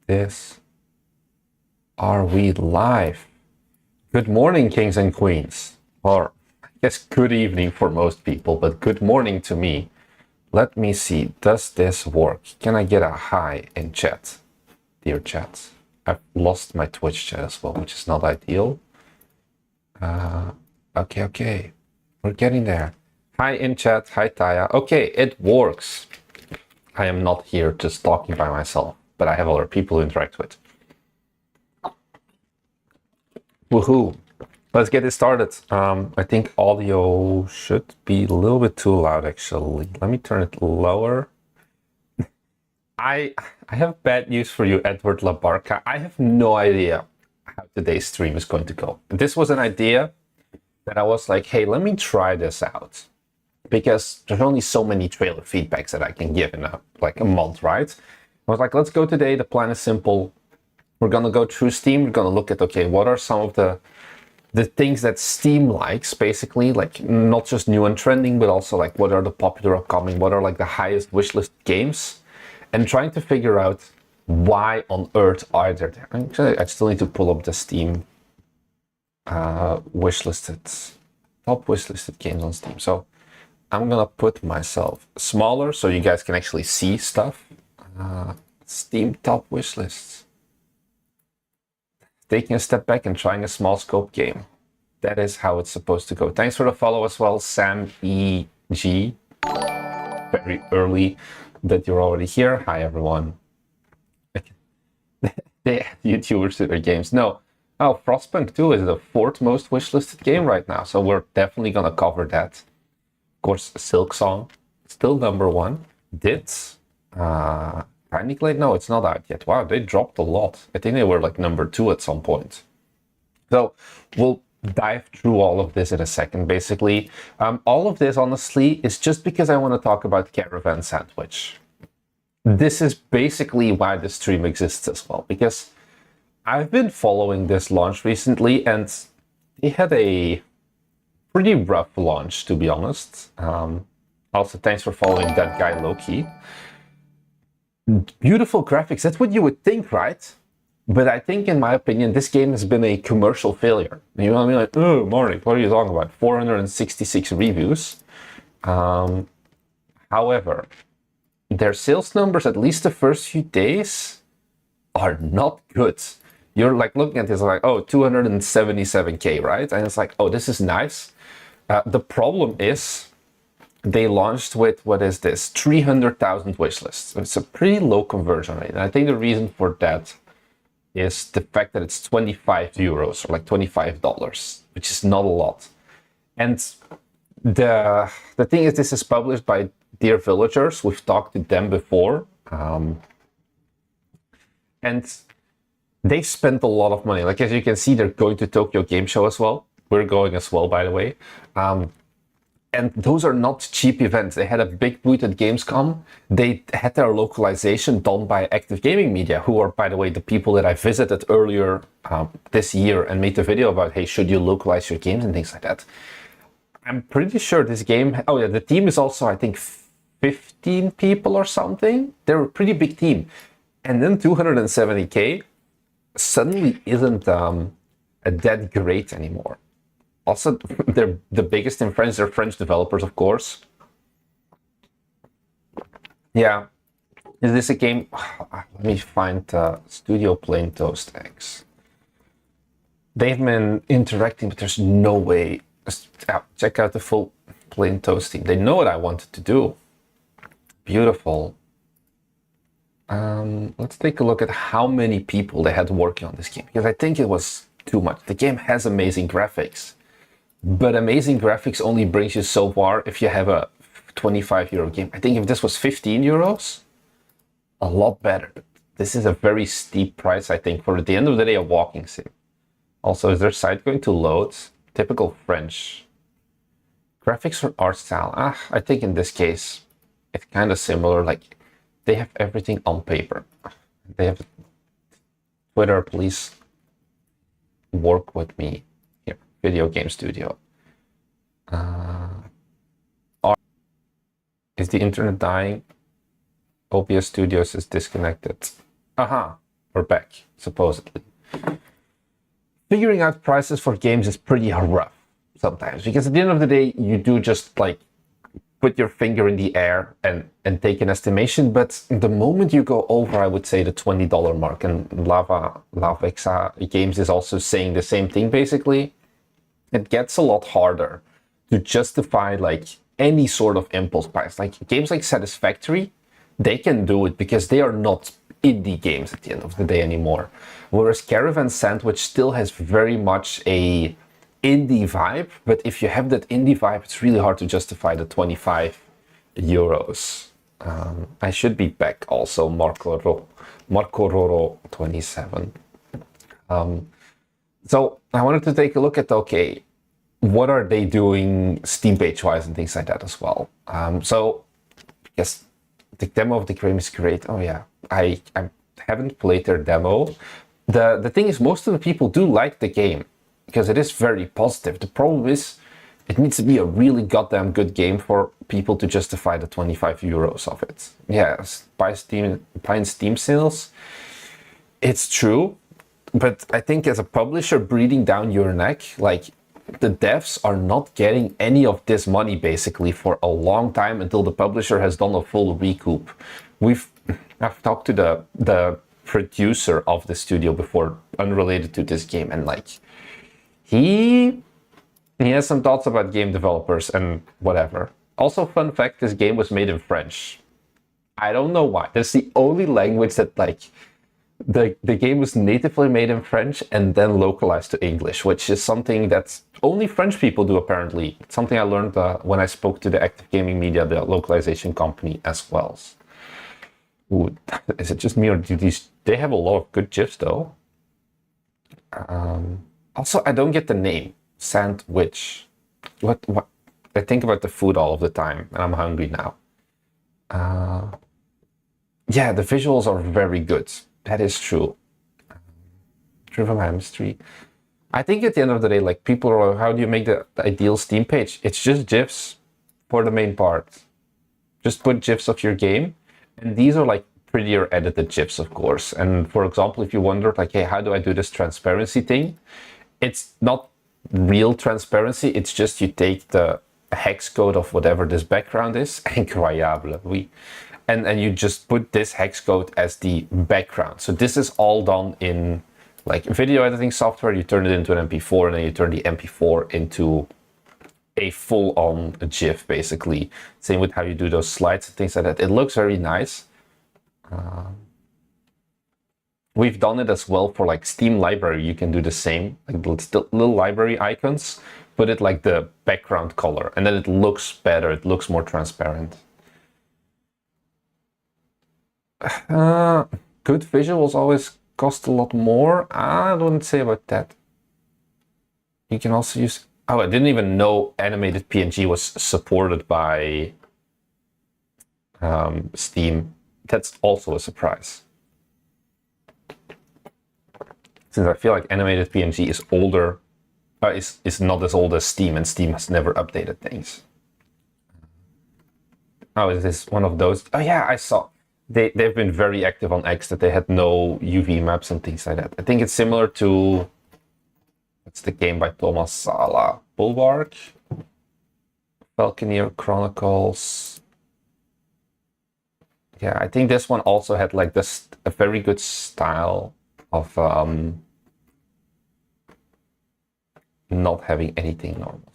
this. Are we live? Good morning, kings and queens. Or I guess good evening for most people, but good morning to me. Let me see, does this work? Can I get a hi in chat? Dear chat. I've lost my Twitch chat as well, which is not ideal. Okay. We're getting there. Hi in chat, hi Taya. Okay, it works. I am not here just talking by myself, but I have other people to interact with. Woohoo! Let's get it started. I think audio should be a little bit too loud, actually. Let me turn it lower. I have bad news for you, Edward Labarca. I have no idea how today's stream is going to go. This was an idea that I was like, hey, let me try this out. Because there's only so many trailer feedbacks that I can give in a month, right? I was like, let's go today. The plan is simple. We're going to go through Steam. We're going to look at, okay, what are some of the things that Steam likes, basically, like not just new and trending, but also like what are the popular upcoming, what are like the highest wishlist games, and trying to figure out why on earth are they there. Actually, I still need to pull up the Steam wishlisted, top wishlisted games on Steam. So I'm gonna put myself smaller so you guys can actually see stuff. Steam top wishlists. Taking a step back and trying a small scope game. That is how it's supposed to go. Thanks for the follow as well, Sam EG. Very early that you're already here. Hi everyone. They add YouTubers to their games. No. Oh, Frostpunk 2 is the 4th most wishlisted game right now, so we're definitely gonna cover that. Of course, Silksong, still #1. Dit, Tiny Glade, no, it's not out yet. Wow, they dropped a lot. I think they were like #2 at some point. So we'll dive through all of this in a second, basically. All of this, honestly, is just because I want to talk about Caravan Sandwitch. This is basically why the stream exists as well, because I've been following this launch recently, and they had a pretty rough launch, to be honest. Also, thanks for following that guy, Loki. Beautiful graphics, that's what you would think, right? But I think, in my opinion, this game has been a commercial failure. You know what I mean? Like, oh, Marnik, what are you talking about? 466 reviews. However, their sales numbers, at least the first few days, are not good. You're like looking at this like, oh, 277K, right? And it's like, oh, this is nice. The problem is they launched with, what is this, 300,000 wishlists. It's a pretty low conversion rate. And I think the reason for that is the fact that it's 25 euros or like $25, which is not a lot. And the thing is, this is published by Dear Villagers. We've talked to them before. And they spent a lot of money. Like, as you can see, they're going to Tokyo Game Show as well. We're going as well, by the way. And those are not cheap events. They had a big booth at Gamescom. They had their localization done by Active Gaming Media, who are, by the way, the people that I visited earlier this year and made the video about, hey, should you localize your games and things like that. I'm pretty sure this game, oh yeah, the team is also, I think, 15 people or something. They're a pretty big team. And then 270K suddenly isn't that great anymore. Also, they're the biggest in France. They're French developers, of course. Yeah. Is this a game? Let me find Studio Plain Toast X. They've been interacting, but there's no way. Check out the full Plain Toast team. They know what I wanted to do. Beautiful. Let's take a look at how many people they had working on this game, because I think it was too much. The game has amazing graphics. But amazing graphics only brings you so far if you have a 25 euro game. I think if this was 15 euros, a lot better. But this is a very steep price, I think, for at the end of the day, a walking sim. Also, is their site going to load? Typical French. Graphics for art style. I think in this case, it's kind of similar. Like, they have everything on paper. They have Twitter, please work with me. Video Game Studio. Is the internet dying? OBS Studios is disconnected. Aha. or back, supposedly. Figuring out prices for games is pretty rough sometimes, because at the end of the day, you do just like put your finger in the air and take an estimation. But the moment you go over, I would say, the $20 mark, and Lava Games is also saying the same thing basically, it gets a lot harder to justify like any sort of impulse buys. Like games like Satisfactory, they can do it because they are not indie games at the end of the day anymore. Whereas Caravan Sandwich still has very much a indie vibe, but if you have that indie vibe, it's really hard to justify the 25 euros. I should be back also, Marco Roro 27. So I wanted to take a look at, okay, what are they doing Steam page wise and things like that as well. So yes, the demo of the game is great. Oh yeah, I haven't played their demo. The thing is, most of the people do like the game because it is very positive. The problem is, it needs to be a really goddamn good game for people to justify the 25 euros of it. Yes, buying Steam sales, it's true, but I think as a publisher breathing down your neck, like the devs are not getting any of this money basically for a long time until the publisher has done a full recoup. I've talked to the producer of the studio before, unrelated to this game, and like he has some thoughts about game developers and whatever. Also, fun fact, this game was made in French. I don't know why. That's the only language that like the game was natively made in French and then localized to English, which is something that only French people do apparently. It's something I learned when I spoke to the Active Gaming Media, the localization company as well. Ooh, is it just me, or do they have a lot of good GIFs though? Also, I don't get the name Sandwich. What? I think about the food all of the time, and I'm hungry now. Yeah, the visuals are very good. That is true. Driven by Mystery. I think at the end of the day, like, people are like, how do you make the ideal Steam page? It's just GIFs for the main part. Just put GIFs of your game, and these are like prettier edited GIFs, of course. And for example, if you wondered like, hey, how do I do this transparency thing? It's not real transparency. It's just you take the hex code of whatever this background is, incroyable, oui, and you just put this hex code as the background. So this is all done in like video editing software. You turn it into an MP4, and then you turn the MP4 into a full-on GIF, basically. Same with how you do those slides and things like that. It looks very nice. We've done it as well for like Steam library. You can do the same, like little library icons, put it like the background color, and then it looks better. It looks more transparent. Good visuals always cost a lot more. I wouldn't say about that. You can also use... Oh, I didn't even know animated PNG was supported by Steam. That's also a surprise. Since I feel like animated PNG is older, is not as old as Steam, and Steam has never updated things. Oh, is this one of those? Oh yeah, I saw. They've been very active on X, that they had no UV maps and things like that. I think it's similar to... What's the game by Thomas Sala? Bulwark? Falconeer Chronicles. Yeah, I think this one also had like this a very good style of not having anything normal.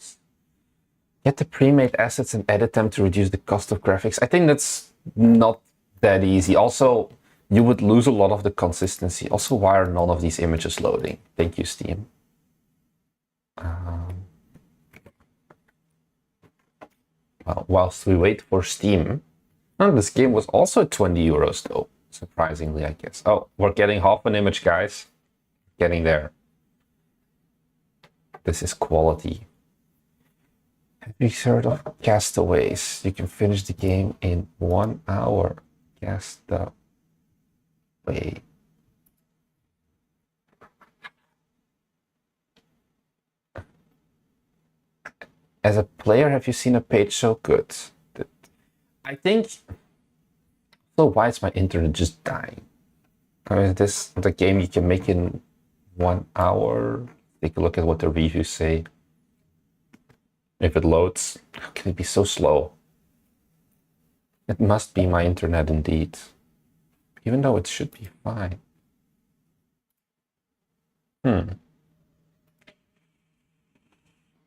Get the pre-made assets and edit them to reduce the cost of graphics. I think that's not that easy. Also, you would lose a lot of the consistency. Also, why are none of these images loading? Thank you, Steam. Well, whilst we wait for Steam, this game was also 20 euros though, surprisingly, I guess. Oh, we're getting half an image, guys. Getting there. This is quality. Have you heard of Castaways? You can finish the game in 1 hour. Castaway. As a player, have you seen a page so good? I think... So why is my internet just dying? Is this the game you can make in 1 hour? Take a look at what the reviews say. If it loads, how can it be so slow? It must be my internet indeed. Even though it should be fine.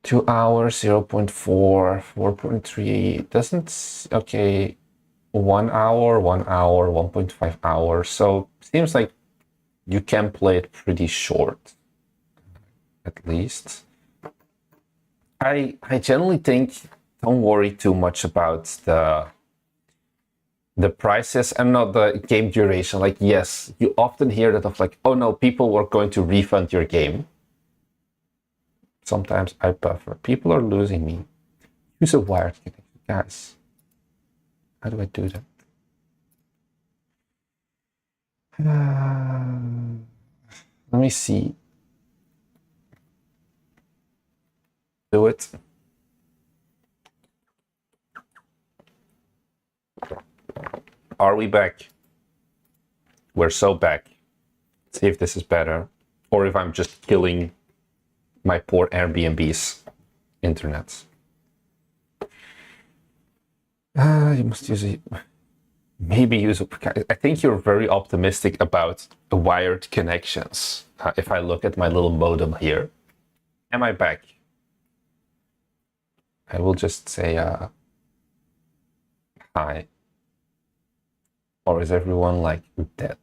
2 hours, 0.4, 4.3. Doesn't, okay. 1 hour, 1 hour, 1.5 hours. So seems like you can play it pretty short, at least. I generally think don't worry too much about the prices and not the game duration. Like, yes, you often hear that of like, oh no, people were going to refund your game. Sometimes I buffer. People are losing me. Use a wired connection, guys. How do I do that? Let me see. Do it. Are we back? We're so back. Let's see if this is better, or if I'm just killing my poor Airbnb's internet. You must use a... Maybe use a... I think you're very optimistic about the wired connections. If I look at my little modem here. Am I back? I will just say hi. Or is everyone like dead?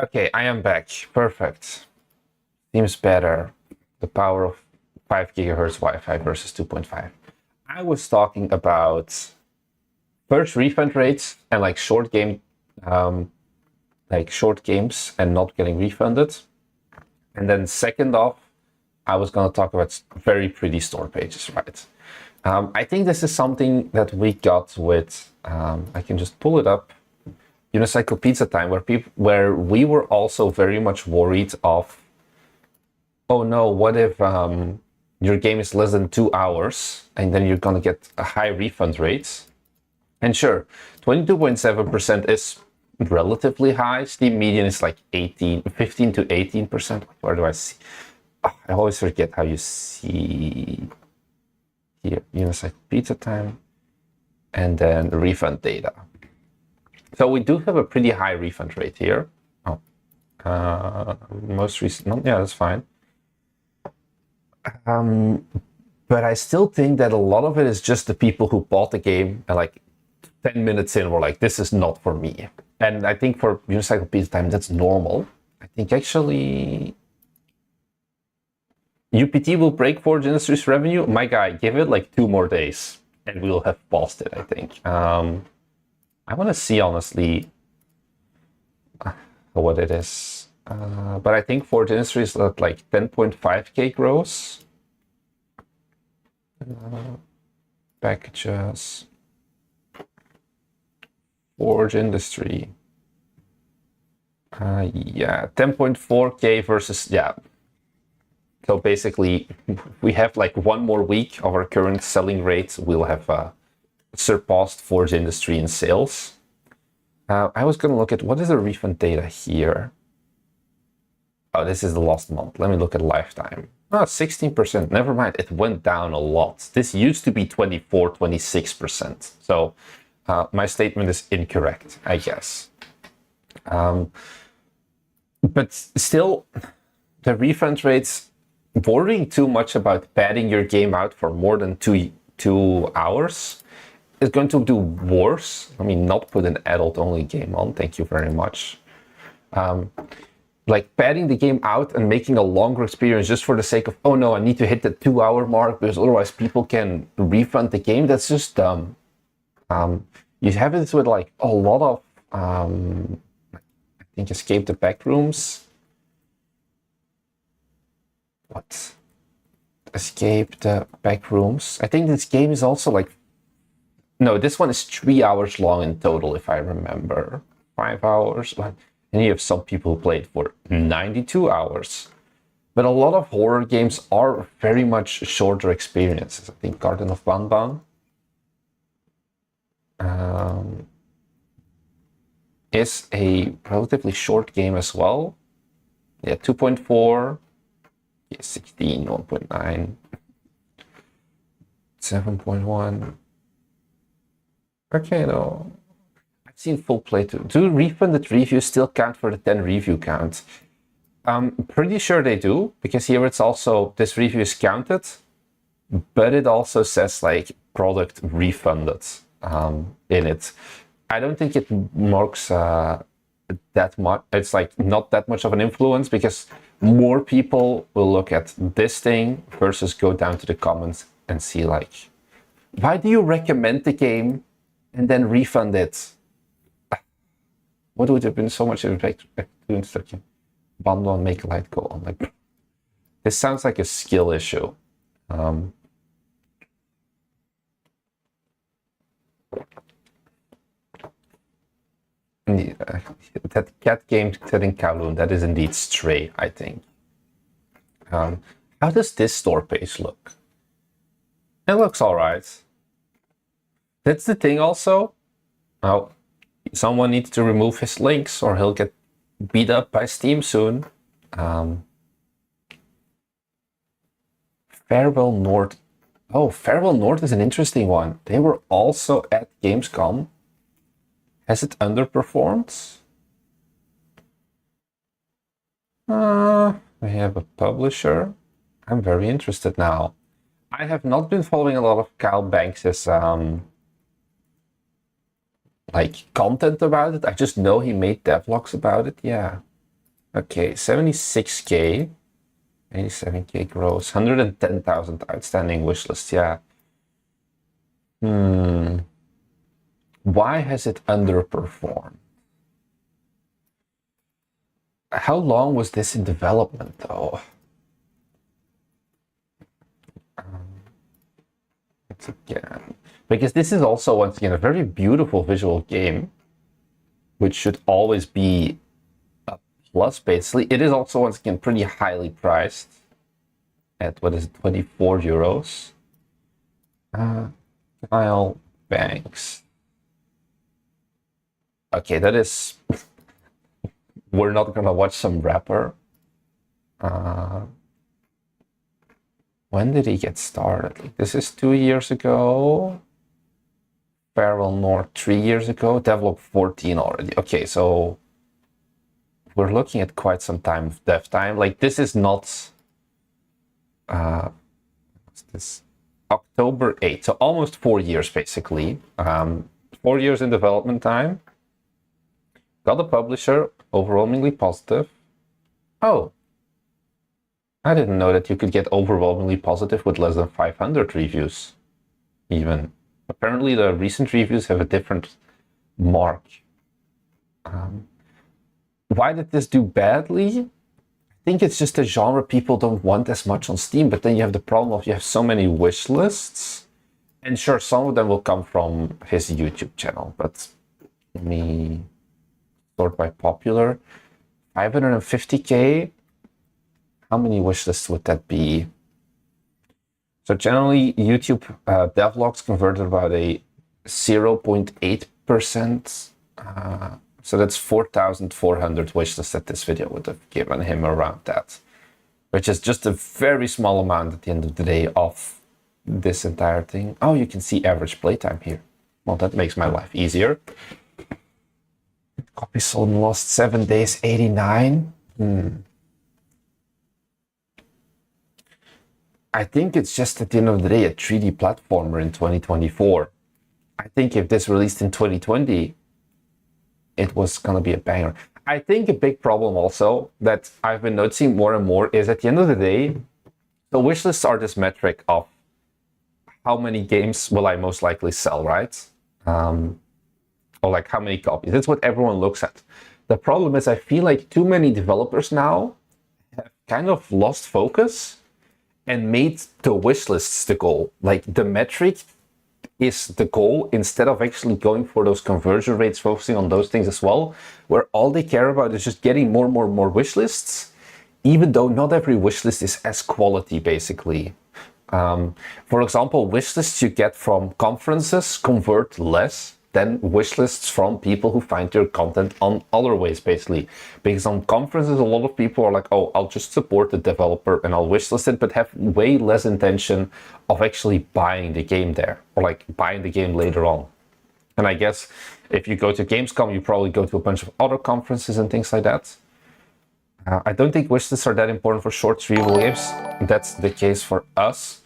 Okay, I am back. Perfect. Seems better. The power of 5 gigahertz Wi-Fi versus 2.5. I was talking about first refund rates and like short games and not getting refunded. And then second off, I was going to talk about very pretty store pages, right? I think this is something that we got with, I can just pull it up, Unicycle Pizza Time, where we were also very much worried of, oh no, what if your game is less than 2 hours and then you're going to get a high refund rate? And sure, 22.7% is relatively high. Steam median is like 15 to 18%. Where do I see? Oh, I always forget how you see here, Unicycle Pizza Time, and then refund data. So we do have a pretty high refund rate here. Oh, most recent, yeah, that's fine. But I still think that a lot of it is just the people who bought the game and like 10 minutes in were like, this is not for me. And I think for Unicycle Pizza Time, that's normal. I think actually UPT will break Forge Industries revenue. My guy, give it like 2 more days and we'll have paused it, I think. I want to see, honestly, what it is. But I think Forge Industries is at like 10.5k gross. Packages. Forge Industry. Yeah, 10.4k versus, yeah. So basically, we have like 1 more week of our current selling rates. We'll have surpassed Forge Industry in sales. I was going to look at what is the refund data here. Oh, this is the last month. Let me look at lifetime. Oh, 16%. Never mind. It went down a lot. This used to be 24, 26%. So my statement is incorrect, I guess. But still, the refund rates, worrying too much about padding your game out for more than two hours is going to do worse. I mean, not put an adult-only game on. Thank you very much. Like padding the game out and making a longer experience just for the sake of, oh no, I need to hit the 2-hour mark because otherwise people can refund the game. That's just dumb. You have this with like a lot of, I think, Escape the Backrooms. What? Escape the Backrooms. I think this game is also like, no, this one is 3 hours long in total, if I remember. 5 hours. And you have some people who played for 92 hours. But a lot of horror games are very much shorter experiences. I think Garden of Banban. is a relatively short game as well. Yeah, 2.4, yeah, 16, 1.9, 7.1. Okay, no. I've seen full playthrough. Do refunded reviews still count for the 10 review count? I'm pretty sure they do, because here it's also, this review is counted, but it also says like product refunded in it. I don't think it marks that much. It's like not that much of an influence, because more people will look at this thing versus go down to the comments and see like, why do you recommend the game and then refund it? What would have been so much effect to instruction? Bundle and make light go on. Like, this sounds like a skill issue. That cat game set in Kowloon, that is indeed Stray, I think. How does this store page look? It looks alright. That's the thing also. Oh, someone needs to remove his links or he'll get beat up by Steam soon. Farewell North. Oh, Farewell North is an interesting one. They were also at Gamescom. Has it underperformed? We have a publisher. I'm very interested now. I have not been following a lot of Kyle Banks's like content about it. I just know he made devlogs about it. Yeah. Okay, 76k, 87k gross, 110,000 outstanding wishlist. Yeah. Why has it underperformed? How long was this in development, though? It's again, because this is also, once again, a very beautiful visual game, which should always be a plus, basically. It is also, once again, pretty highly priced at, what is it, 24 euros. Kyle Banks. Okay, that is... We're not gonna watch some rapper. When did he get started? This is 2 years ago. Farewell North 3 years ago. Devlog 14 already. Okay, so we're looking at quite some time of dev time. Like, this is not... what's this? October 8th, so almost 4 years, basically. 4 years in development time. Got a publisher, overwhelmingly positive. Oh, I didn't know that you could get overwhelmingly positive with less than 500 reviews, even. Apparently, the recent reviews have a different mark. Why did this do badly? I think it's just a genre people don't want as much on Steam, but then you have the problem of you have so many wish lists. And sure, some of them will come from his YouTube channel, but let me sort by popular. 550k? How many wish lists would that be? So generally, YouTube devlogs converted about a 0.8%. So that's 4,400 wish lists that this video would have given him around that, which is just a very small amount at the end of the day of this entire thing. Oh, you can see average playtime here. Well, that makes my life easier. Copies sold in the last 7 days, 89. I think it's just at the end of the day a 3D platformer in 2024. I think if this released in 2020, it was gonna be a banger. I think a big problem also that I've been noticing more and more is at the end of the day, the wishlists are this metric of how many games will I most likely sell, right? Or like how many copies. That's what everyone looks at. The problem is I feel like too many developers now have kind of lost focus and made the wishlists the goal. Like the metric is the goal instead of actually going for those conversion rates, focusing on those things as well, where all they care about is just getting more wishlists, even though not every wishlist is as quality, basically. For example, wishlists you get from conferences convert less than wish lists from people who find your content on other ways, basically. Because on conferences, a lot of people are like, oh, I'll just support the developer and I'll wishlist it, but have way less intention of actually buying the game there, or like buying the game later on. And I guess if you go to Gamescom, you probably go to a bunch of other conferences and things like that. I don't think wishlists are that important for short streamable games. That's the case for us.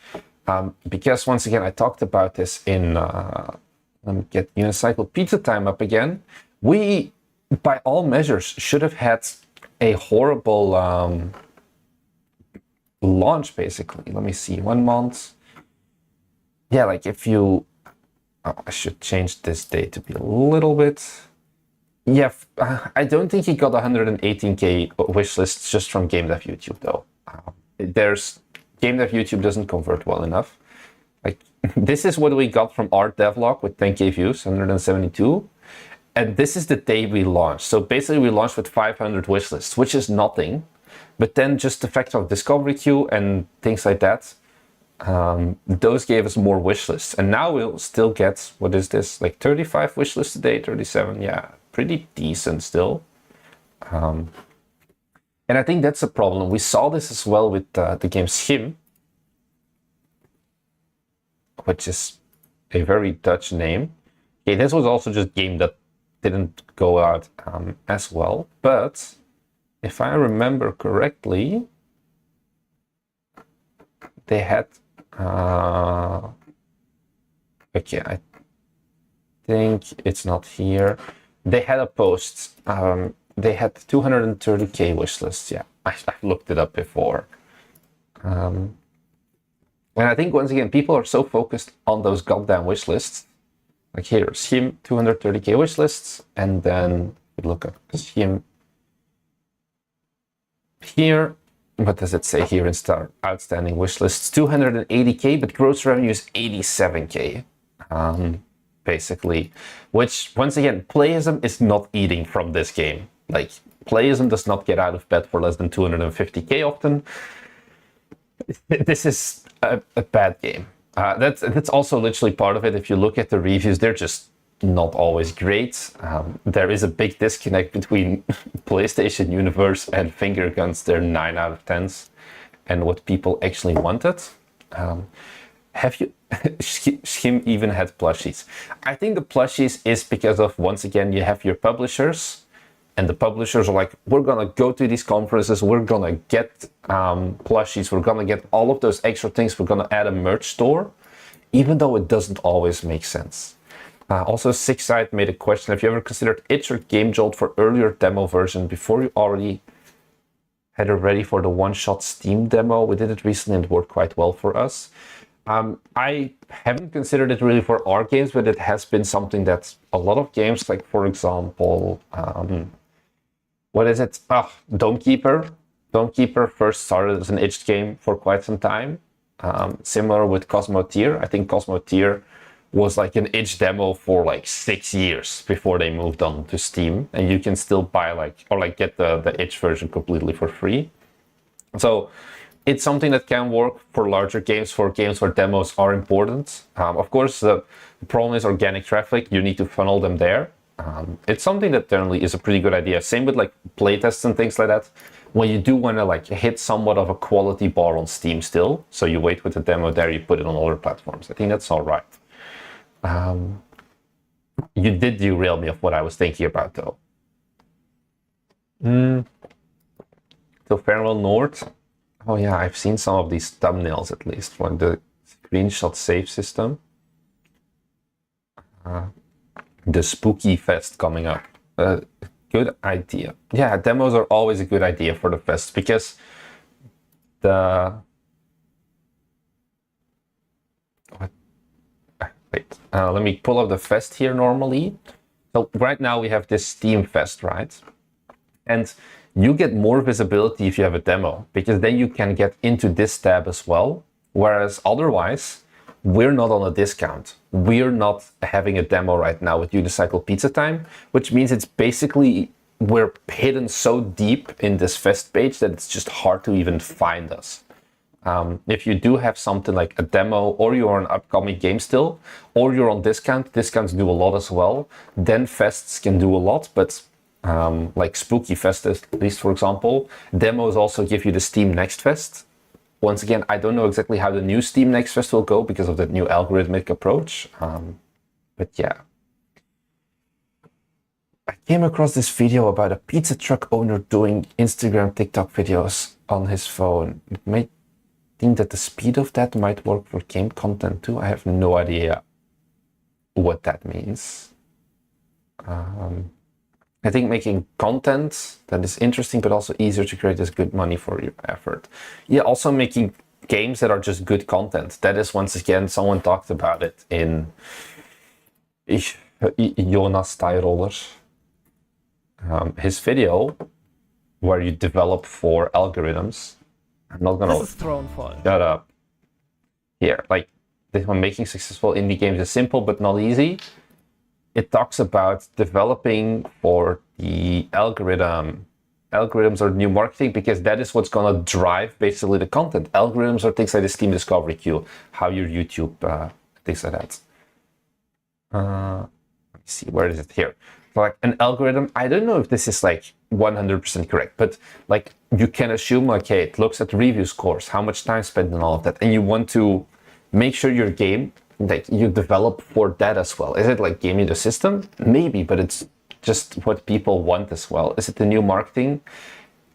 Because once again, I talked about this in, let me get Unicycle Pizza Time up again. We, by all measures, should have had a horrible launch, basically. Let me see, 1 month. Yeah, like if you, oh, I should change this date to be a little bit. Yeah, I don't think he got 118k wish lists just from Game Dev YouTube though. There's Game Dev YouTube doesn't convert well enough. Like this is what we got from our devlog with 10k views, 172, and this is the day we launched. So basically, we launched with 500 wish lists, which is nothing. But then just the fact of discovery queue and things like that, those gave us more wish lists, and now we'll still get, what is this, like 35 wish lists a day, 37, yeah, pretty decent still. And I think that's a problem. We saw this as well with the game Schim, which is a very Dutch name. Okay, this was also just a game that didn't go out as well, but if I remember correctly, they had okay, I think it's not here. They had a post. They had 230k wish lists. Yeah, I've looked it up before. And I think once again, people are so focused on those goddamn wish lists. Like here, Schim 230k wish lists, and then look up Schim here. What does it say here in star outstanding wish lists? 280k, but gross revenue is 87k, basically. Which once again, playism is not eating from this game. Like playism does not get out of bed for less than 250k often. This is a bad game. That's also literally part of it. If you look at the reviews, they're just not always great. There is a big disconnect between PlayStation Universe and Finger Guns. They're 9 out of 10s, and what people actually wanted. Have you? Schim even had plushies. I think the plushies is because of, once again, you have your publishers, and the publishers are like, we're gonna go to these conferences, we're gonna get plushies, we're gonna get all of those extra things, we're gonna add a merch store, even though it doesn't always make sense. Also, Sixside made a question: have you ever considered Itch or Game Jolt for earlier demo version before you already had it ready for the one-shot Steam demo? We did it recently and it worked quite well for us. I haven't considered it really for our games, but it has been something that a lot of games, like for example, what is it? Domekeeper. Domekeeper first started as an itched game for quite some time. Similar with Cosmo Tier. I think Cosmo Tier was like an itch demo for like 6 years before they moved on to Steam, and you can still buy get the itch version completely for free. So it's something that can work for larger games, for games where demos are important. Of course, the problem is organic traffic. You need to funnel them there. It's something that generally is a pretty good idea. Same with like playtests and things like that. When you do want to like hit somewhat of a quality bar on Steam still, so you wait with the demo there, you put it on other platforms. I think that's all right. You did derail me of what I was thinking about though. So Farewell North. Oh yeah, I've seen some of these thumbnails at least for the screenshot save system. The Spooky Fest coming up. Good idea. Yeah, demos are always a good idea for the fest because let me pull up the fest here normally. So right now we have this Steam Fest, right? And you get more visibility if you have a demo, because then you can get into this tab as well. Whereas otherwise, we're not on a discount. We're not having a demo right now with Unicycle Pizza Time, which means it's basically, we're hidden so deep in this fest page that it's just hard to even find us. If you do have something like a demo, or you're an upcoming game still, or you're on discounts do a lot as well, then fests can do a lot. But like Spooky Fest, at least for example, demos also give you the Steam Next Fest. Once again, I don't know exactly how the new Steam Next Fest will go because of that new algorithmic approach. But yeah. I came across this video about a pizza truck owner doing Instagram, TikTok videos on his phone. It made think that the speed of that might work for game content too. I have no idea what that means. I think making content that is interesting but also easier to create is good money for your effort. Yeah, also making games that are just good content. That is, once again, someone talked about it in Jonas Tyroller. His video where you develop for algorithms. I'm not gonna shut up. Here, like this one, making successful indie games is simple but not easy. It talks about developing for the algorithms or new marketing, because that is what's gonna drive basically the content. Algorithms are things like the Steam Discovery Queue, how your YouTube, things like that. Let me see, where is it here? So like an algorithm, I don't know if this is like 100% correct, but like you can assume like, hey, it looks at review scores, how much time spent and all of that, and you want to make sure your game, like you develop for that as well. Is it like gaming the system? Maybe, but it's just what people want as well. Is it the new marketing?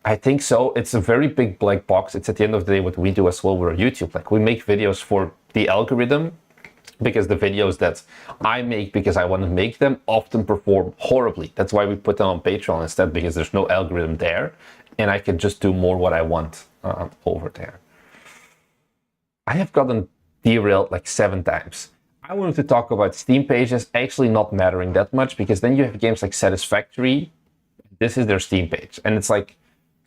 I think so. It's a very big black box. It's at the end of the day what we do as well. We're YouTube. Like we make videos for the algorithm, because the videos that I make because I want to make them often perform horribly. That's why we put them on Patreon instead, because there's no algorithm there and I can just do more what I want over there. I have gotten derailed like 7 times. I wanted to talk about Steam pages actually not mattering that much, because then you have games like Satisfactory. This is their Steam page. And it's like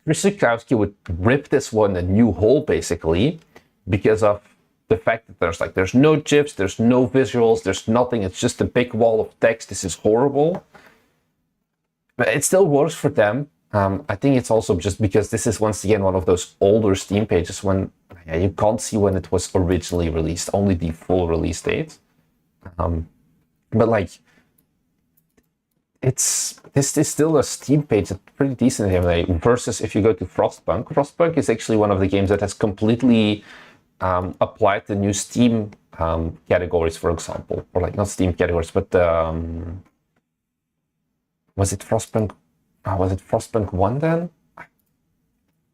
Krzyzewski would rip this one a new hole basically, because of the fact that there's no GIFs, there's no visuals, there's nothing. It's just a big wall of text. This is horrible. But it still works for them. I think it's also just because this is once again one of those older Steam pages when you can't see when it was originally released, only the full release date. But like, this is still a Steam page that's pretty decent anyway. Versus if you go to Frostpunk. Frostpunk is actually one of the games that has completely applied the new Steam categories, for example, or like not Steam categories, but was it Frostpunk? Was it Frostpunk 1 then?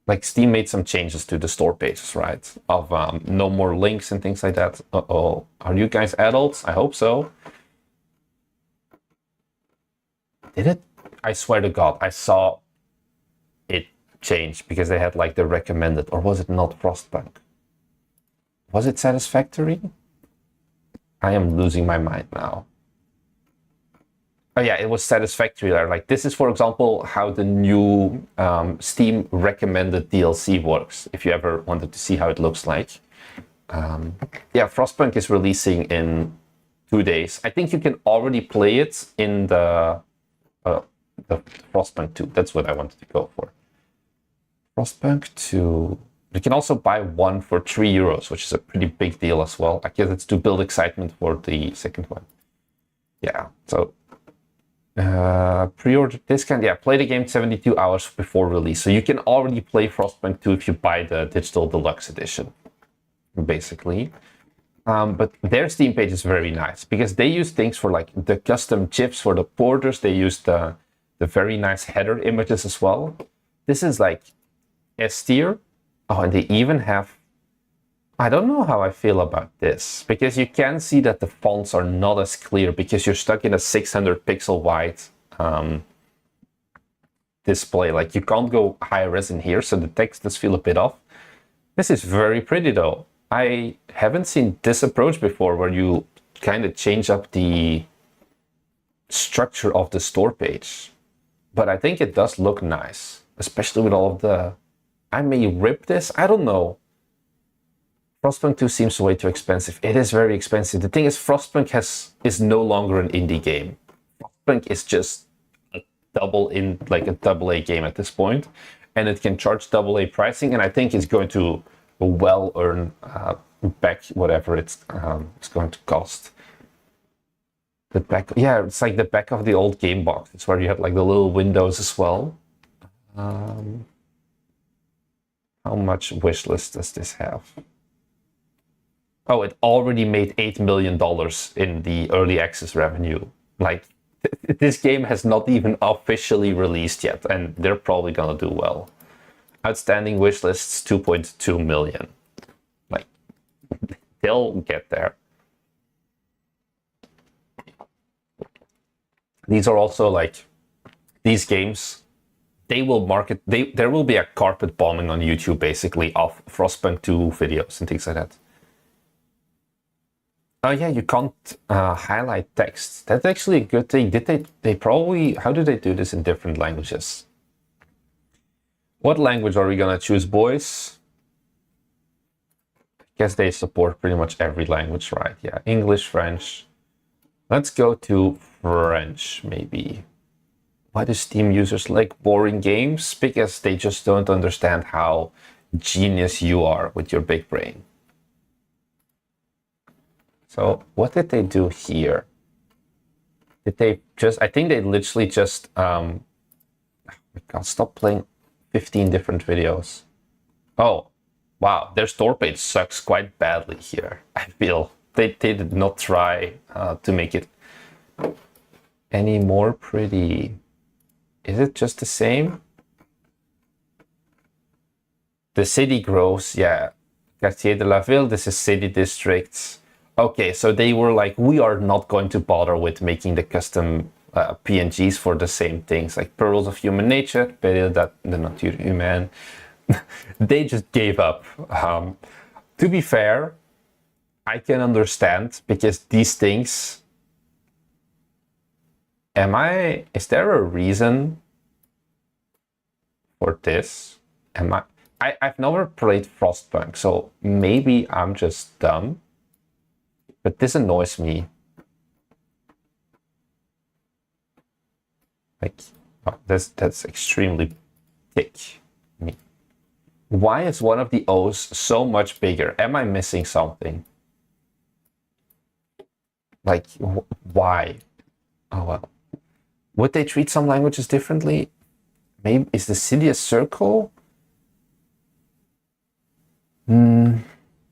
Like Steam made some changes to the store pages, right? Of no more links and things like that. Uh-oh, are you guys adults? I hope so. Did it? I swear to God, I saw it change because they had like the recommended, or was it not Frostpunk? Was it Satisfactory? I am losing my mind now. Oh yeah, it was Satisfactory there. Like this is, for example, how the new Steam recommended DLC works, if you ever wanted to see how it looks like. Yeah, Frostpunk is releasing in 2 days. I think you can already play it in the Frostpunk 2. That's what I wanted to go for. Frostpunk 2. You can also buy one for €3, which is a pretty big deal as well. I guess it's to build excitement for the second one. Yeah, so pre-order discount. Yeah, play the game 72 hours before release. So you can already play Frostpunk 2 if you buy the digital deluxe edition, basically. But their Steam page is very nice because they use things for like the custom GIFs for the borders. They use the very nice header images as well. This is like S tier. Oh, and they even have, I don't know how I feel about this, because you can see that the fonts are not as clear because you're stuck in a 600 pixel wide display. Like you can't go high res in here, so the text does feel a bit off. This is very pretty though. I haven't seen this approach before, where you kind of change up the structure of the store page. But I think it does look nice, especially with all of the, I may rip this, I don't know. Frostpunk 2 seems way too expensive. It is very expensive. The thing is, Frostpunk is no longer an indie game. Frostpunk is just a AA game at this point, and it can charge AA pricing, and I think it's going to well earn back whatever it's going to cost. The back, yeah, it's like the back of the old game box. It's where you have like the little windows as well. How much wishlist does this have? Oh, it already made $8 million in the early access revenue. Like, this game has not even officially released yet, and they're probably gonna do well. Outstanding wishlists, 2.2 million. Like, they'll get there. These are also like, these games, they will market, there will be a carpet bombing on YouTube basically of Frostpunk 2 videos and things like that. Oh yeah, you can't highlight text. That's actually a good thing. Did they probably, how do they do this in different languages? What language are we gonna choose, boys? I guess they support pretty much every language, right? Yeah, English, French. Let's go to French, maybe. Why do Steam users like boring games? Because they just don't understand how genius you are with your big brain. So what did they do here? Did they just, I think they literally just, oh my God, stop playing 15 different videos. Oh, wow, their store page sucks quite badly here. I feel they did not try to make it any more pretty. Is it just the same? The city grows, yeah. Quartier de la Ville, this is city districts. Okay, so they were like, we are not going to bother with making the custom PNGs for the same things, like Pearls of Human Nature, Peril de Nature Humaine. They just gave up. To be fair, I can understand, because these things, is there a reason for this? I've never played Frostpunk, so maybe I'm just dumb. But this annoys me. Like, oh, that's extremely thick. I mean, why is one of the O's so much bigger? Am I missing something? Like, why? Oh well. Would they treat some languages differently? Maybe, is the city a circle?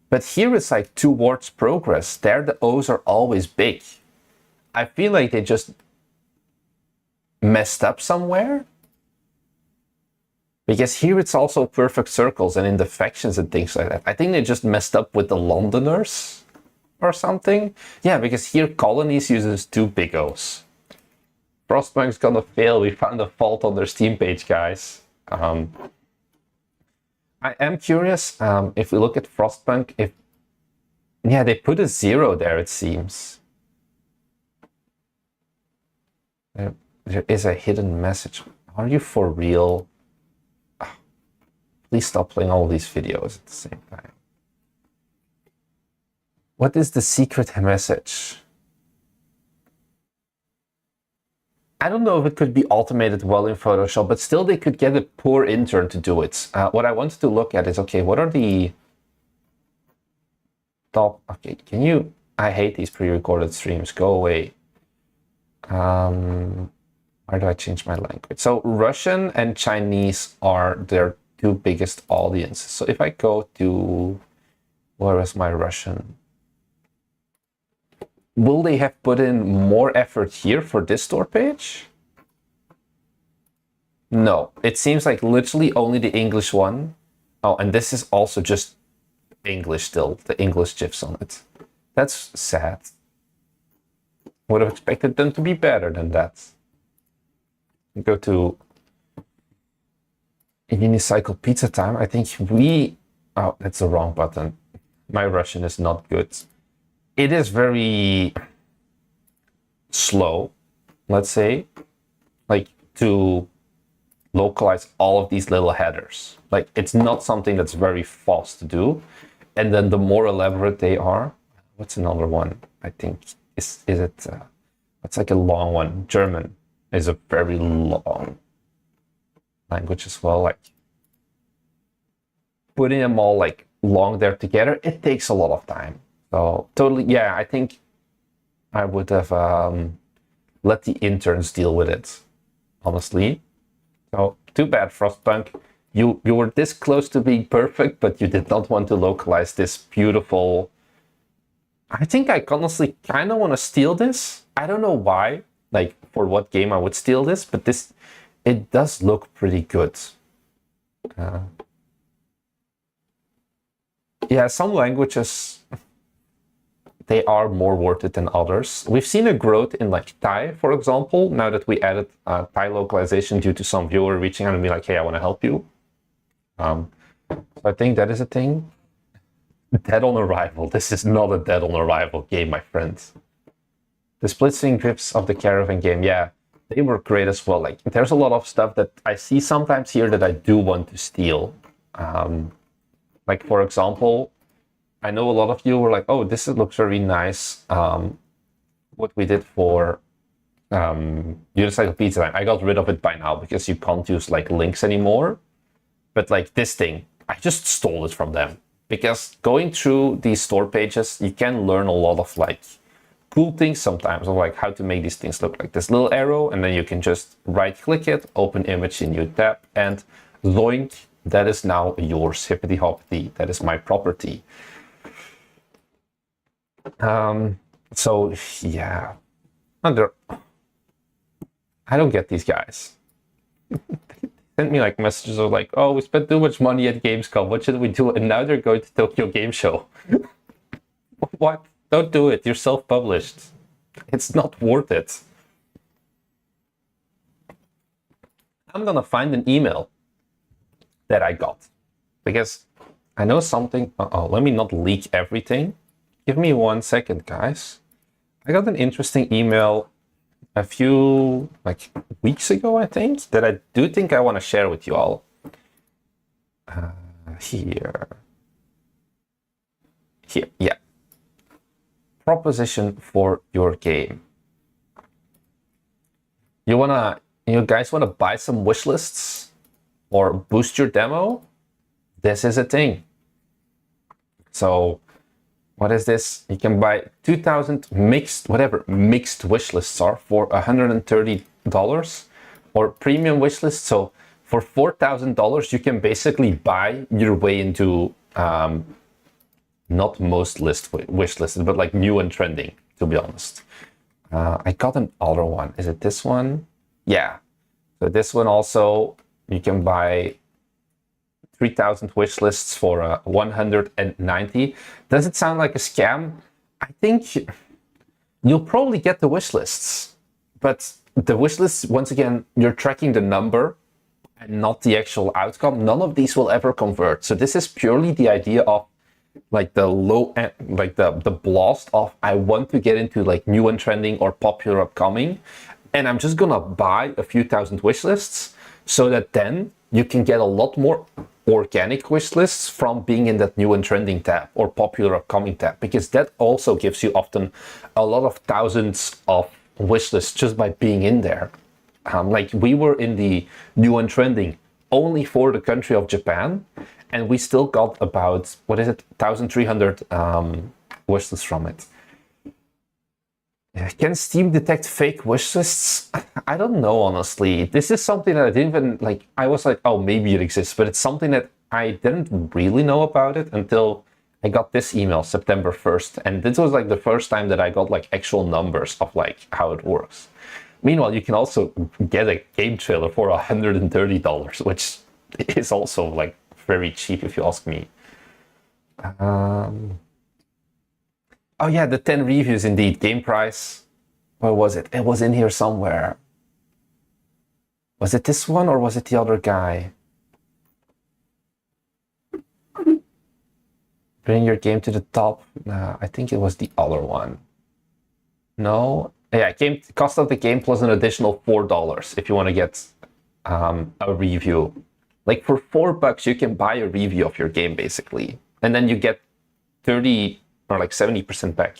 But here it's like towards progress. There the O's are always big. I feel like they just messed up somewhere. Because here it's also perfect circles and in the factions and things like that. I think they just messed up with the Londoners or something. Yeah, because here colonies uses 2 big O's. Frostpunk's gonna fail. We found a fault on their Steam page, guys. I am curious if we look at Frostpunk, if, yeah, they put a 0 there, it seems. There is a hidden message. Are you for real? Oh, please stop playing all these videos at the same time. What is the secret message? I don't know if it could be automated well in Photoshop, but still they could get a poor intern to do it. What I wanted to look at is, okay, what are the top, okay, can you, I hate these pre-recorded streams, go away. Where do I change my language? So Russian and Chinese are their 2 biggest audiences. So if I go to, where is my Russian? Will they have put in more effort here for this store page? No, it seems like literally only the English one. Oh, and this is also just English still, the English GIFs on it. That's sad. Would have expected them to be better than that. Go to Unicycle Pizza Time. I think oh, that's the wrong button. My Russian is not good. It is very slow, let's say, like to localize all of these little headers. Like, it's not something that's very fast to do. And then the more elaborate they are, what's another one? I think, is it, it's like a long one. German is a very long language as well. Like, putting them all like long there together, it takes a lot of time. So totally, yeah, I think I would have let the interns deal with it, honestly. So too bad, Frostpunk. You were this close to being perfect, but you did not want to localize this beautiful. I think I honestly kind of want to steal this. I don't know why, like for what game I would steal this, but this, it does look pretty good. Yeah, some languages, they are more worth it than others. We've seen a growth in like Thai, for example, now that we added Thai localization due to some viewer reaching out and be like, hey, I want to help you. So I think that is a thing. Dead on Arrival. This is not a Dead on Arrival game, my friends. The split screen grips of the Caravan game, yeah, they were great as well. Like, there's a lot of stuff that I see sometimes here that I do want to steal. Like, for example, I know a lot of you were like, oh, this looks very nice. What we did for Unicycle Pizza Time. I got rid of it by now because you can't use like links anymore. But like this thing, I just stole it from them. Because going through these store pages, you can learn a lot of like cool things sometimes, of like how to make these things look like this little arrow, and then you can just right click it, open image in new tab, and zoink, that is now yours, hippity hoppity, that is my property. So yeah, I don't get these guys. Sent me like messages of like, oh, we spent too much money at Gamescom, what should we do? And now they're going to Tokyo Game Show. What? Don't do it, you're self-published. It's not worth it. I'm gonna find an email that I got, because I know something. Let me not leak everything. Give me 1 second, guys. I got an interesting email a few like weeks ago, I think, that I do think I want to share with you all. Here, yeah. Proposition for your game. You guys wanna buy some wish lists or boost your demo? This is a thing. So what is this? You can buy 2,000 mixed wish lists are for $130, or premium wish lists. So for $4,000, you can basically buy your way into not most wish listed, but like new and trending, to be honest. I got another one. Is it this one? Yeah. So this one also, you can buy 3,000 wish lists for 190. Does it sound like a scam? I think you'll probably get the wish lists, but the wish lists, once again, you're tracking the number and not the actual outcome. None of these will ever convert. So this is purely the idea of like the low end, like the blast of, I want to get into like new and trending or popular upcoming, and I'm just gonna buy a few thousand wish lists so that then you can get a lot more organic wish lists from being in that new and trending tab or popular upcoming tab, because that also gives you often a lot of thousands of wish lists just by being in there. Like we were in the new and trending only for the country of Japan, and we still got about, 1,300 wish lists from it. Can Steam detect fake wish lists? I don't know, honestly. This is something that I didn't even, like, I was like, oh, maybe it exists, but it's something that I didn't really know about it until I got this email September 1st. And this was like the first time that I got like actual numbers of like how it works. Meanwhile, you can also get a game trailer for $130, which is also like very cheap if you ask me. Oh yeah, the 10 reviews indeed. Game price. Where was it? It was in here somewhere. Was it this one or was it the other guy? Bring your game to the top. I think it was the other one. No? Yeah, cost of the game plus an additional $4 if you want to get a review. Like for $4 you can buy a review of your game basically. And then you get 30 or like 70% back.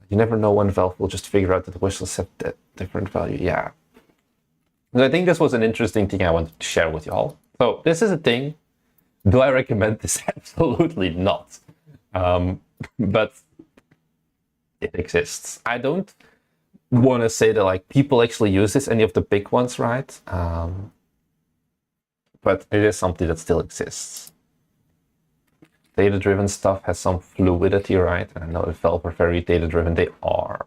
You never know when Valve will just figure out that the wishlist set a different value. Yeah. And I think this was an interesting thing I wanted to share with y'all. So this is a thing Do I recommend this? Absolutely not. But it exists. I don't want to say that like people actually use this, any of the big ones, right? But it is something that still exists. Data-driven stuff has some fluidity, right? And I know developers are very data-driven. They are.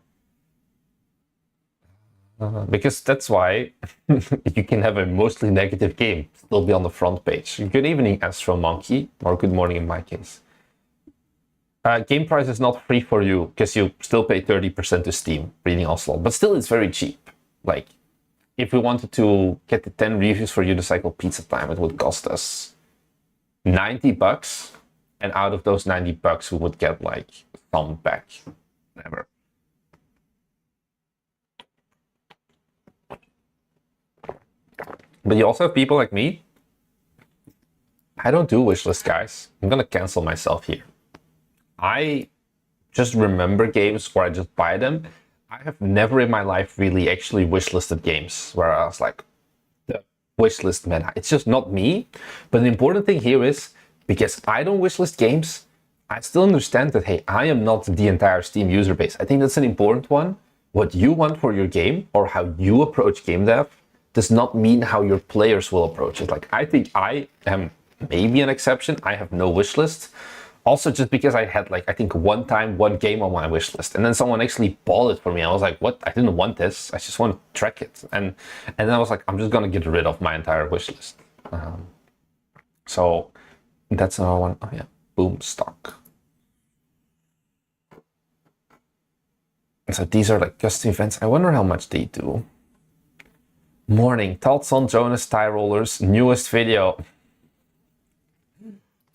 Because that's why you can have a mostly negative game still be on the front page. Good evening, Astro Monkey, or good morning in my case. Game price is not free for you because you still pay 30% to Steam, reading Onslaught, but still it's very cheap. Like, if we wanted to get the 10 reviews for Unicycle Pizza Time, it would cost us $90, and out of those $90, we would get like some back, never. But you also have people like me. I don't do wishlist, guys. I'm gonna cancel myself here. I just remember games where I just buy them. I have never in my life really actually wishlisted games where I was like, the wishlist meta. It's just not me. But the important thing here is, because I don't wishlist games, I still understand that, hey, I am not the entire Steam user base. I think that's an important one. What you want for your game or how you approach game dev does not mean how your players will approach it. Like, I think I am maybe an exception. I have no wish list. Also, just because I had like, I think one game on my wish list, and then someone actually bought it for me. I was like, what? I didn't want this. I just want to track it. And then I was like, I'm just gonna get rid of my entire wish list. So that's another one. Oh yeah, Boom Stock. So these are like custom events. I wonder how much they do. Morning, thoughts on Jonas Tie Roller's newest video.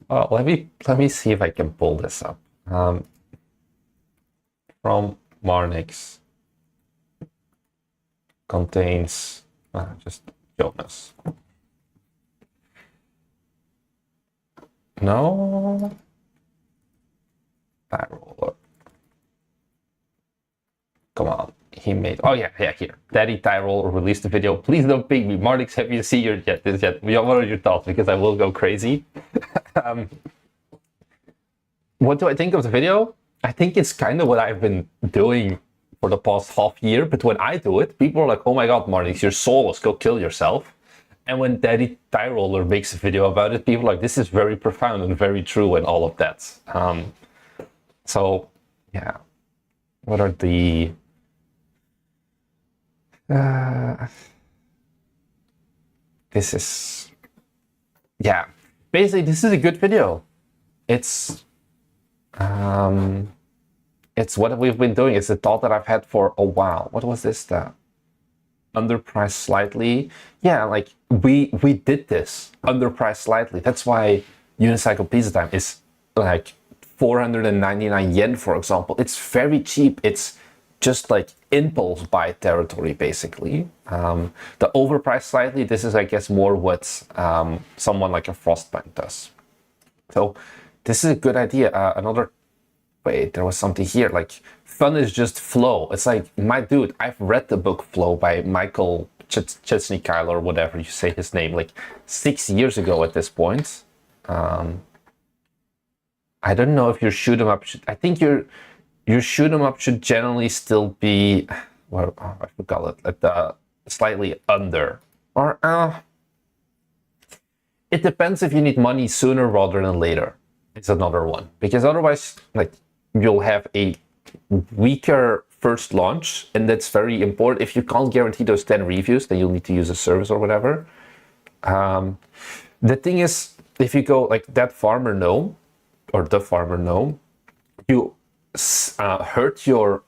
Let me see if I can pull this up. From Marnix. Contains just Jonas. No. Tie Roller. Come on. He made, oh yeah, here. Daddy Tyrol released the video. Please don't ping me. Marnix, have you seen this yet? What are your thoughts? Because I will go crazy. What do I think of the video? I think it's kind of what I've been doing for the past half year. But when I do it, people are like, oh my God, Marnix, you're soulless. Go kill yourself. And when Daddy Tyroller makes a video about it, people are like, this is very profound and very true and all of that. So, yeah. What are the... this is, yeah, basically this is a good video. It's what we've been doing. It's a thought that I've had for a while. What was this? The underpriced slightly. Yeah, like we did this underpriced slightly. That's why Unicycle Pizza Time is like 499 yen, for example. It's very cheap. It's just like impulse buy territory, basically. The overpriced slightly, this is, I guess, more what someone like a Frostpunk does. So this is a good idea. Wait, there was something here, like fun is just flow. It's like, my dude, I've read the book Flow by Michael Chesney-Kyle or whatever you say his name, like 6 years ago at this point. I don't know if your shoot 'em up I think your shoot 'em up should generally still be, well, I forgot it, at the slightly under. Or it depends if you need money sooner rather than later. It's another one, because otherwise, like, you'll have a weaker first launch, and that's very important. If you can't guarantee those 10 reviews, then you'll need to use a service or whatever. The thing is, if you go like That Farmer Gnome or The Farmer Gnome, you hurt your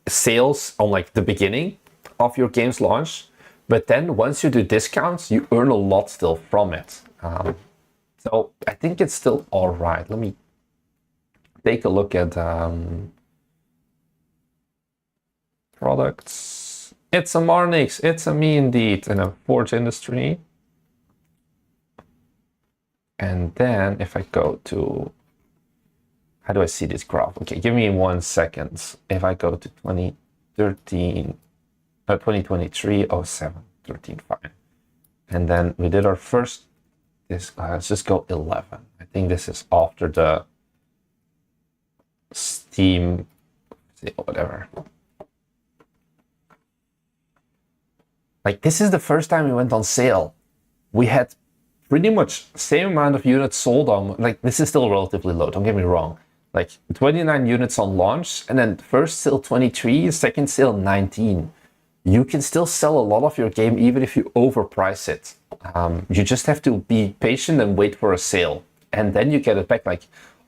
sales on like the beginning of your game's launch, but then once you do discounts, you earn a lot still from it. So I think it's still all right. Let me take a look at products. It's a Marnix, it's a me indeed, in a Forge Industry. And then if I go to, how do I see this graph? Okay, give me 1 second. If I go to 2013, 2023, 07, 13, fine. And then we did our first this. Let's just go 11. I think this is after the Steam, whatever. Like, this is the first time we went on sale. We had pretty much same amount of units sold on, like, this is still relatively low, don't get me wrong. Like 29 units on launch, and then first sale 23, second sale 19. You can still sell a lot of your game even if you overprice it. You just have to be patient and wait for a sale, and then you get it back. Like,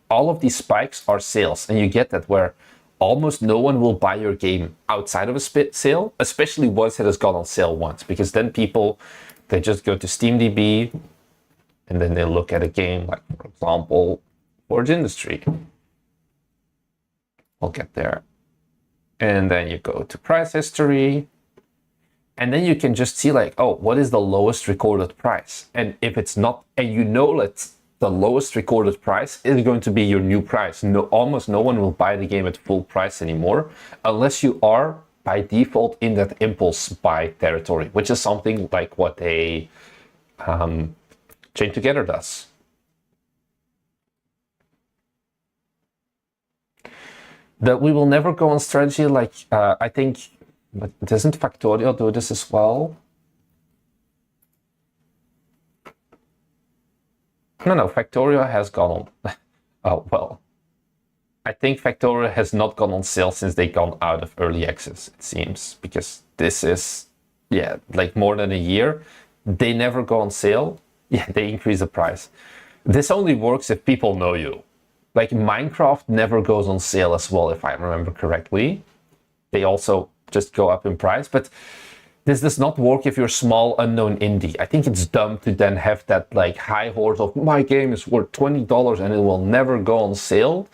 all of these spikes are sales, and you get that where almost no one will buy your game outside of a sale, especially once it has gone on sale once, because then people, they just go to SteamDB and then they look at a game, like, for example, Forge Industry. We'll get there. And then you go to price history, and then you can just see, like, oh, what is the lowest recorded price? And if it's not, and you know that the lowest recorded price is going to be your new price. Almost no one will buy the game at full price anymore, unless you are by default in that impulse buy territory, which is something like what a Chain Together does. That we will never go on strategy, like, I think, but doesn't Factorio do this as well? No, Factorio has gone on. Oh, well. I think Factorio has not gone on sale since they gone out of early access, it seems, because this is, yeah, like more than a year. They never go on sale. Yeah, they increase the price. This only works if people know you. Like, Minecraft never goes on sale as well, if I remember correctly. They also just go up in price, but this does not work if you're small, unknown indie. I think it's dumb to then have that, like, high horse of my game is worth $20 and it will never go on sale,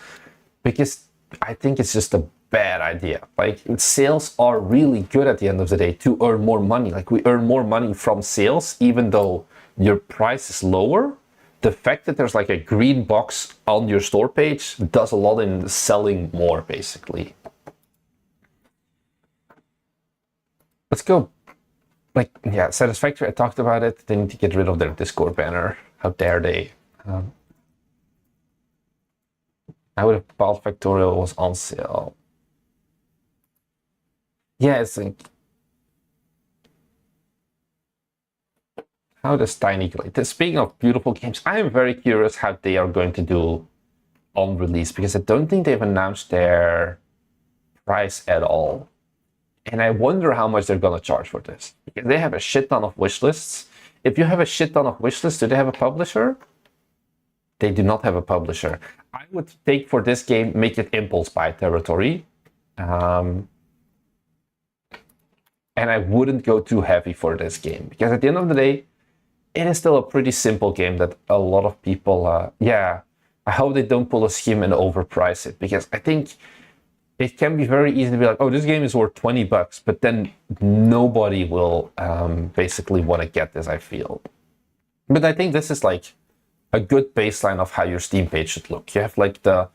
because I think it's just a bad idea. Like, sales are really good at the end of the day to earn more money. Like, we earn more money from sales, even though your price is lower. The fact that there's like a green box on your store page does a lot in selling more, basically. Let's go. Like, yeah, Satisfactory, I talked about it. They need to get rid of their Discord banner. How dare they? I would have bought Factorial was on sale. Yeah, it's like, how does Tiny Glade? Speaking of beautiful games, I am very curious how they are going to do on release, because I don't think they've announced their price at all. And I wonder how much they're going to charge for this, because they have a shit ton of wish lists. If you have a shit ton of wish lists, do they have a publisher? They do not have a publisher. I would take for this game, make it impulse buy territory. And I wouldn't go too heavy for this game, because at the end of the day, it is still a pretty simple game that a lot of people, yeah, I hope they don't pull a scheme and overprice it, because I think it can be very easy to be like, oh, this game is worth $20, but then nobody will basically want to get this, I feel. But I think this is like a good baseline of how your Steam page should look. You have like the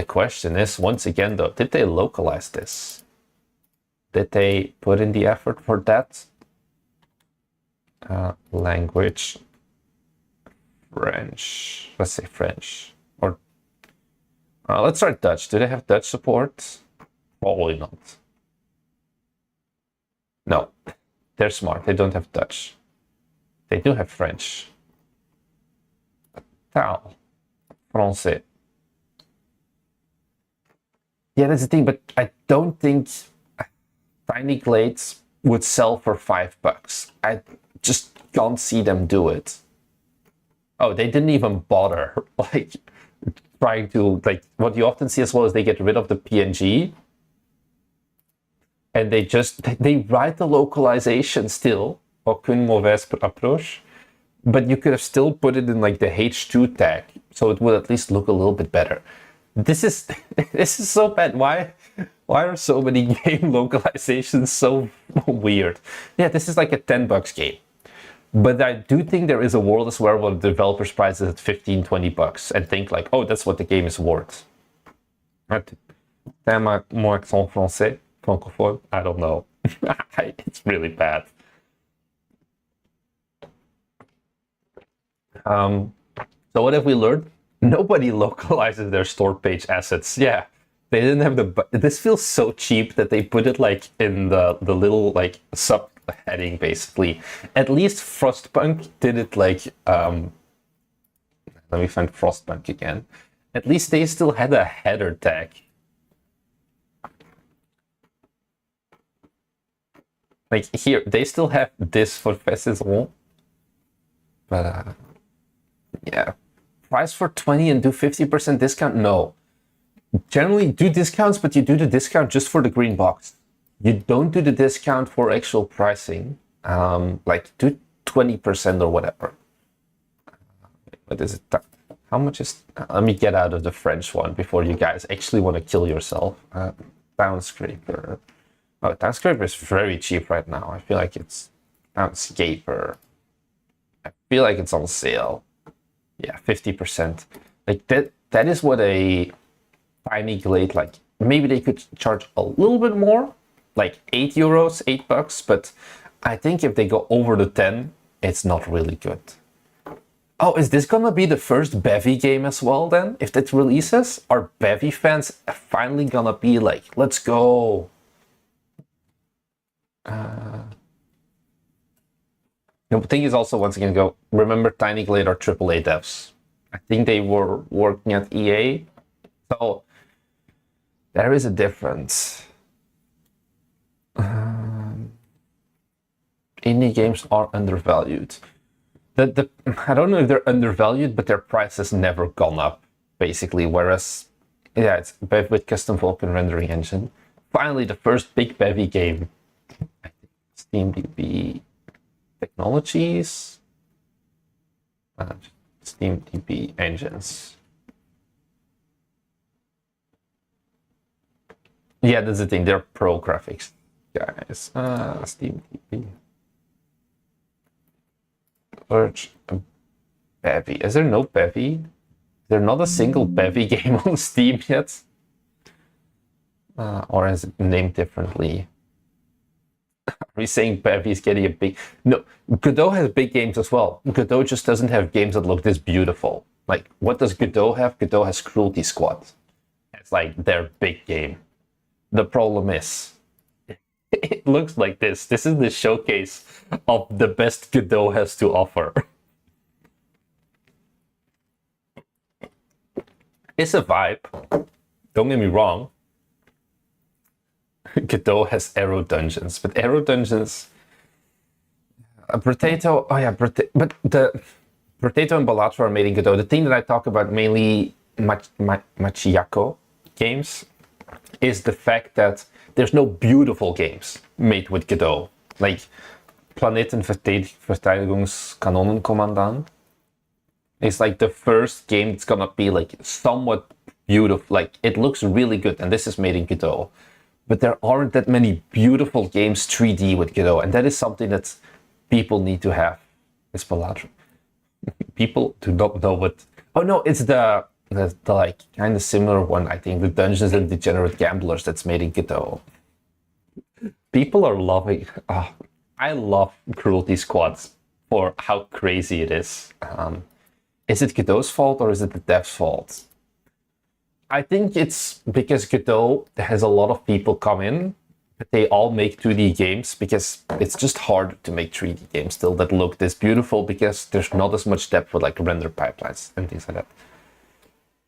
question is, once again though, did they localize this? Did they put in the effort for that? Language, French, let's say French, or let's try Dutch. Do they have Dutch support? Probably not. No, they're smart. They don't have Dutch. They do have French. Taal, Français. Yeah, that's the thing, but I don't think Tiny Glades would sell for $5. I just can't see them do it. Oh, they didn't even bother, like, trying to, like, what you often see as well is they get rid of the PNG and they write the localization still, aucune mauvaise approche, but you could have still put it in like the H2 tag, so it would at least look a little bit better. This is so bad. Why are so many game localizations so weird? Yeah, this is like a $10 game. But I do think there is a world as well where the developer's price is at $15-20 and think like, oh, that's what the game is worth. Mon accent français, francophone, I don't know. It's really bad. So what have we learned? Nobody localizes their store page assets. Yeah, they didn't have this feels so cheap that they put it like in the little like subheading basically. At least Frostpunk did it like let me find Frostpunk again. At least they still had a header tag. Like here, they still have this for Festival. But yeah. Price for 20 and do 50% discount? No. Generally do discounts, but you do the discount just for the green box. You don't do the discount for actual pricing. Like do 20% or whatever. What is it? How much is... let me get out of the French one before you guys actually want to kill yourself. Downscraper. Oh, Downscraper is very cheap right now. I feel like it's... Downscaper. I feel like it's on sale. Yeah, 50%. Like that is what a Tiny Glade, like maybe they could charge a little bit more, like €8, $8, but I think if they go over the 10, it's not really good. Oh, is this gonna be the first Bevy game as well then? If that releases, are Bevy fans finally gonna be like, let's go? The thing is also, once again, remember Tiny Glade are AAA devs. I think they were working at EA. So there is a difference. Indie games are undervalued. I don't know if they're undervalued, but their price has never gone up, basically. Whereas, yeah, it's Bev with custom Vulkan rendering engine. Finally, the first big Bevy game. I think SteamDB Technologies. SteamDB engines. Yeah, that's the thing. They're pro graphics, guys. SteamDB. Search Bevy. Is there no Bevy? Is there not a single Bevy game on Steam yet? Or is it named differently? Are we saying Bevy is getting a big... No, Godot has big games as well. Godot just doesn't have games that look this beautiful. Like, what does Godot have? Godot has Cruelty Squad. It's like their big game. The problem is, it looks like this. This is the showcase of the best Godot has to offer. It's a vibe. Don't get me wrong. Godot has Arrow Dungeons, but Arrow Dungeons... Potato... Oh yeah, but the... Potato and Balatro are made in Godot. The thing that I talk about mainly Machiaco games is the fact that there's no beautiful games made with Godot. Like Planetenverteidigungskanonenkommandant is like the first game that's gonna be like somewhat beautiful. Like it looks really good, and this is made in Godot. But there aren't that many beautiful games 3D with Godot, and that is something that people need to have. It's Balatro. People do not know what... Oh no, it's the like kind of similar one, I think, the Dungeons and Degenerate Gamblers that's made in Godot. People are loving... I love Cruelty Squads for how crazy it is. Is it Godot's fault or is it the dev's fault? I think it's because Godot has a lot of people come in, but they all make 2D games because it's just hard to make 3D games still that look this beautiful because there's not as much depth with like render pipelines and things like that.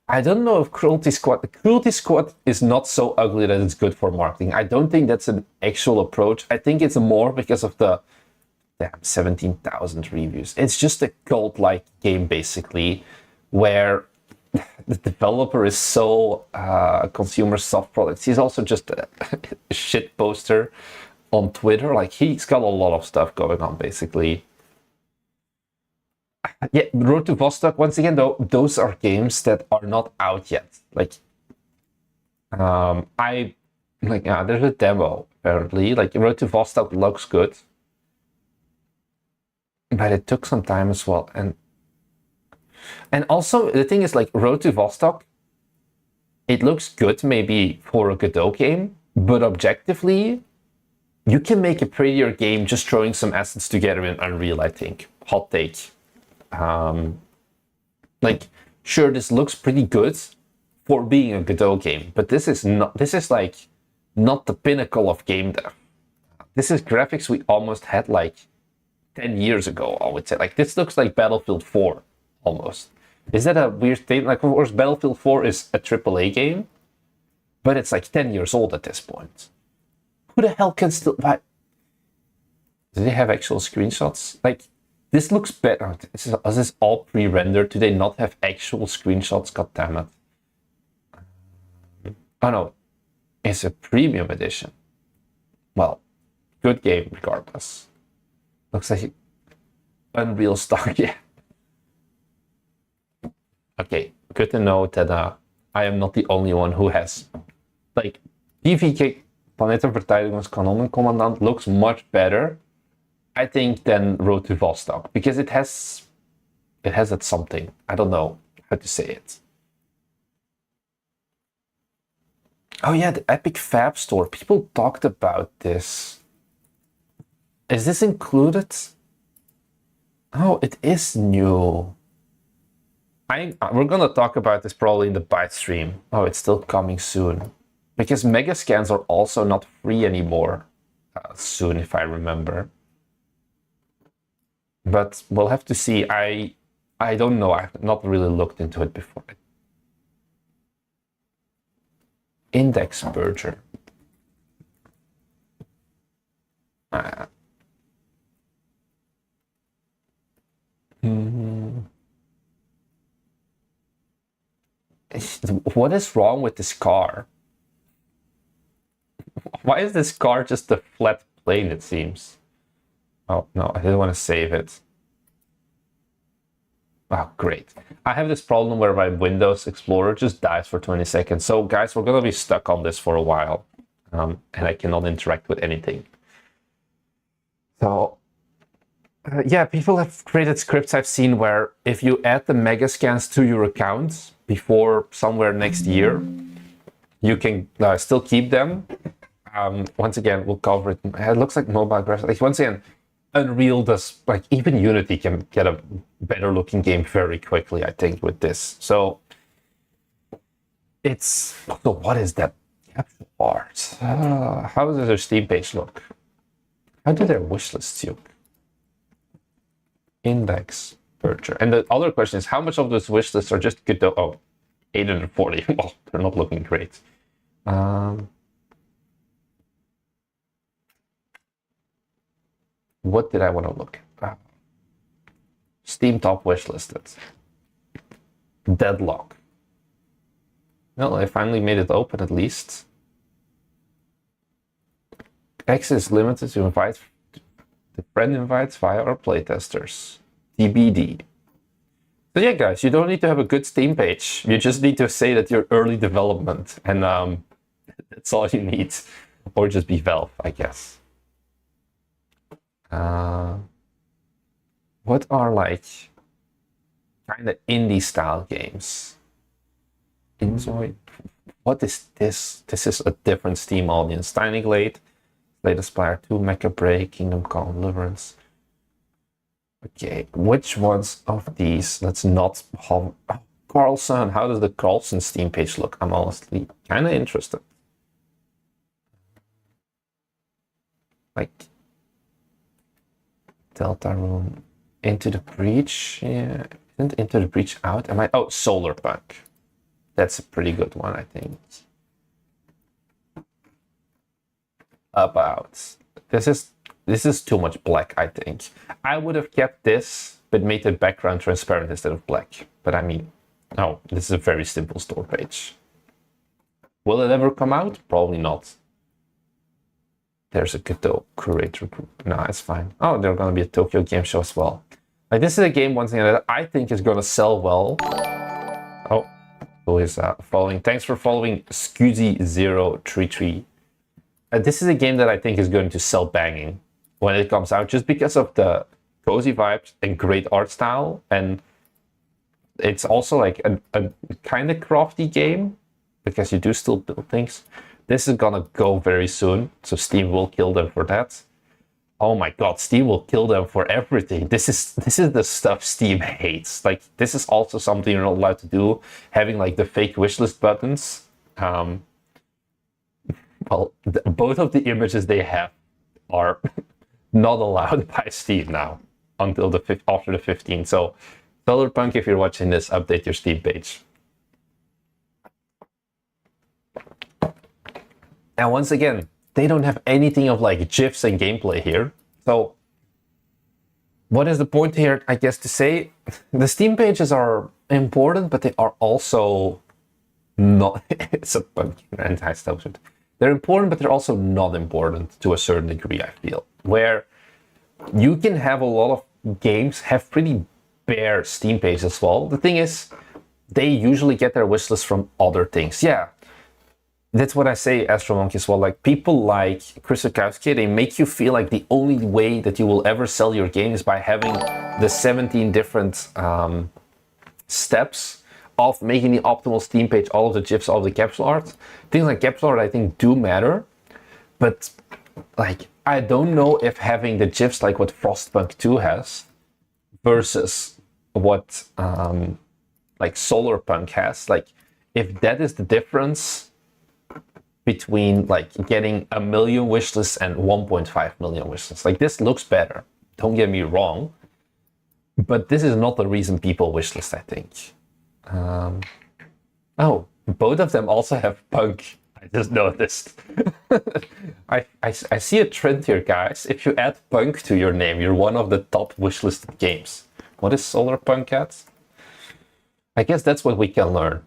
I don't know if Cruelty Squad is not so ugly that it's good for marketing. I don't think that's an actual approach. I think it's more because of the 17,000 reviews. It's just a cult-like game basically, where the developer is so consumer soft products. He's also just a shit poster on Twitter. Like he's got a lot of stuff going on basically. Yeah, Road to Vostok, once again though, those are games that are not out yet. Like there's a demo apparently. Like Road to Vostok looks good, but it took some time as well. And also the thing is, like, Road to Vostok, it looks good maybe for a Godot game, but objectively you can make a prettier game just throwing some assets together in Unreal, I think. Hot take. Like, sure, this looks pretty good for being a Godot game, but this is like not the pinnacle of game dev. This is graphics we almost had like 10 years ago, I would say. Like, this looks like Battlefield 4 almost. Is that a weird thing? Like, of course, Battlefield 4 is a AAA game, but it's like 10 years old at this point. Who the hell can still buy? Do they have actual screenshots? Like, this looks better. Is this all pre-rendered? Do they not have actual screenshots? God damn it. Oh no, it's a premium edition. Well, good game regardless. Looks like Unreal stock, yeah. Okay, good to know that I am not the only one who has, like, PvK Planetenverteidigungskanonen looks much better, I think, than Road to Vostok, because it has that something. I don't know how to say it. Oh yeah, the Epic Fab Store. People talked about this. Is this included? Oh, it is new. We're gonna talk about this probably in the Byte stream. Oh, it's still coming soon. Because mega scans are also not free anymore soon, if I remember. But we'll have to see. I don't know. I've not really looked into it before. Index Berger. What is wrong with this car? Why is this car just a flat plane, it seems? Oh, no, I didn't want to save it. Oh, great. I have this problem where my Windows Explorer just dies for 20 seconds. So, guys, we're going to be stuck on this for a while. And I cannot interact with anything. So, yeah, people have created scripts I've seen where if you add the mega scans to your account before somewhere next year, you can still keep them. Once again, we'll cover it. It looks like mobile graphics. Like, once again, Unreal does, like, even Unity can get a better looking game very quickly, I think, with this. So it's, so what is that capture art? How does their Steam page look? How do their wish lists look? Index Berger. And the other question is, how much of those wish lists are just good? Oh, 840. Well, they're not looking great. What did I want to look at? Steam top wish listed. Deadlock. Well, I finally made it open at least. Access limited to invite the friend invites via our playtesters. TBD. So yeah, guys, you don't need to have a good Steam page. You just need to say that you're early development, and that's all you need. Or just be Valve, I guess. What are, like, kind of indie style games? Enjoy. What is this? This is a different Steam audience. Tiny Glade, Slay the Spire 2, Mecha Break, Kingdom Come Deliverance. Okay, which ones of these? Let's not have. Oh, Carlson. How does the Carlson Steam page look? I'm honestly kind of interested. Like, Delta Room, Into the Breach. Yeah, isn't Into the Breach out? Am I? Oh, Solarpunk. That's a pretty good one, I think. About. This is too much black, I think. I would have kept this, but made the background transparent instead of black. But I mean, no, this is a very simple store page. Will it ever come out? Probably not. There's a Godot curator group. No, it's fine. Oh, there's gonna be a Tokyo Game Show as well. Like, this is a game, once again, that I think is gonna sell well. Oh, who is following? Thanks for following Scusi033. This is a game that I think is going to sell banging when it comes out, just because of the cozy vibes and great art style. And it's also like a kind of crafty game, because you do still build things. This is gonna go very soon, so Steam will kill them for that. Oh my god, Steam will kill them for everything. This is the stuff Steam hates. Like, this is also something you're not allowed to do. Having like the fake wishlist buttons. Well, both of the images they have are not allowed by Steam now until after the 15th. So, Solarpunk, if you're watching this, update your Steam page. And once again, they don't have anything of like GIFs and gameplay here. So what is the point here, I guess, to say? The Steam pages are important, but they are also not... It's a punk anti-establishment. They're important, but they're also not important to a certain degree, I feel. Where you can have a lot of games have pretty bare Steam pages as well. The thing is, they usually get their wishlist from other things. Yeah. That's what I say, Astromonkey, as well. Like, people like Chris Zukowski, they make you feel like the only way that you will ever sell your game is by having the 17 different steps of making the optimal Steam page, all of the GIFs, all of the capsule art. Things like capsule art, I think, do matter. But, like, I don't know if having the GIFs like what Frostpunk 2 has versus what, like, Solarpunk has, like, if that is the difference between like getting 1 million wishlists and 1.5 million wishlists. Like, this looks better, don't get me wrong, but this is not the reason people wishlist, I think. Oh, both of them also have punk. I just noticed. I see a trend here, guys. If you add punk to your name, you're one of the top wishlisted games. What is Solarpunk at? I guess that's what we can learn.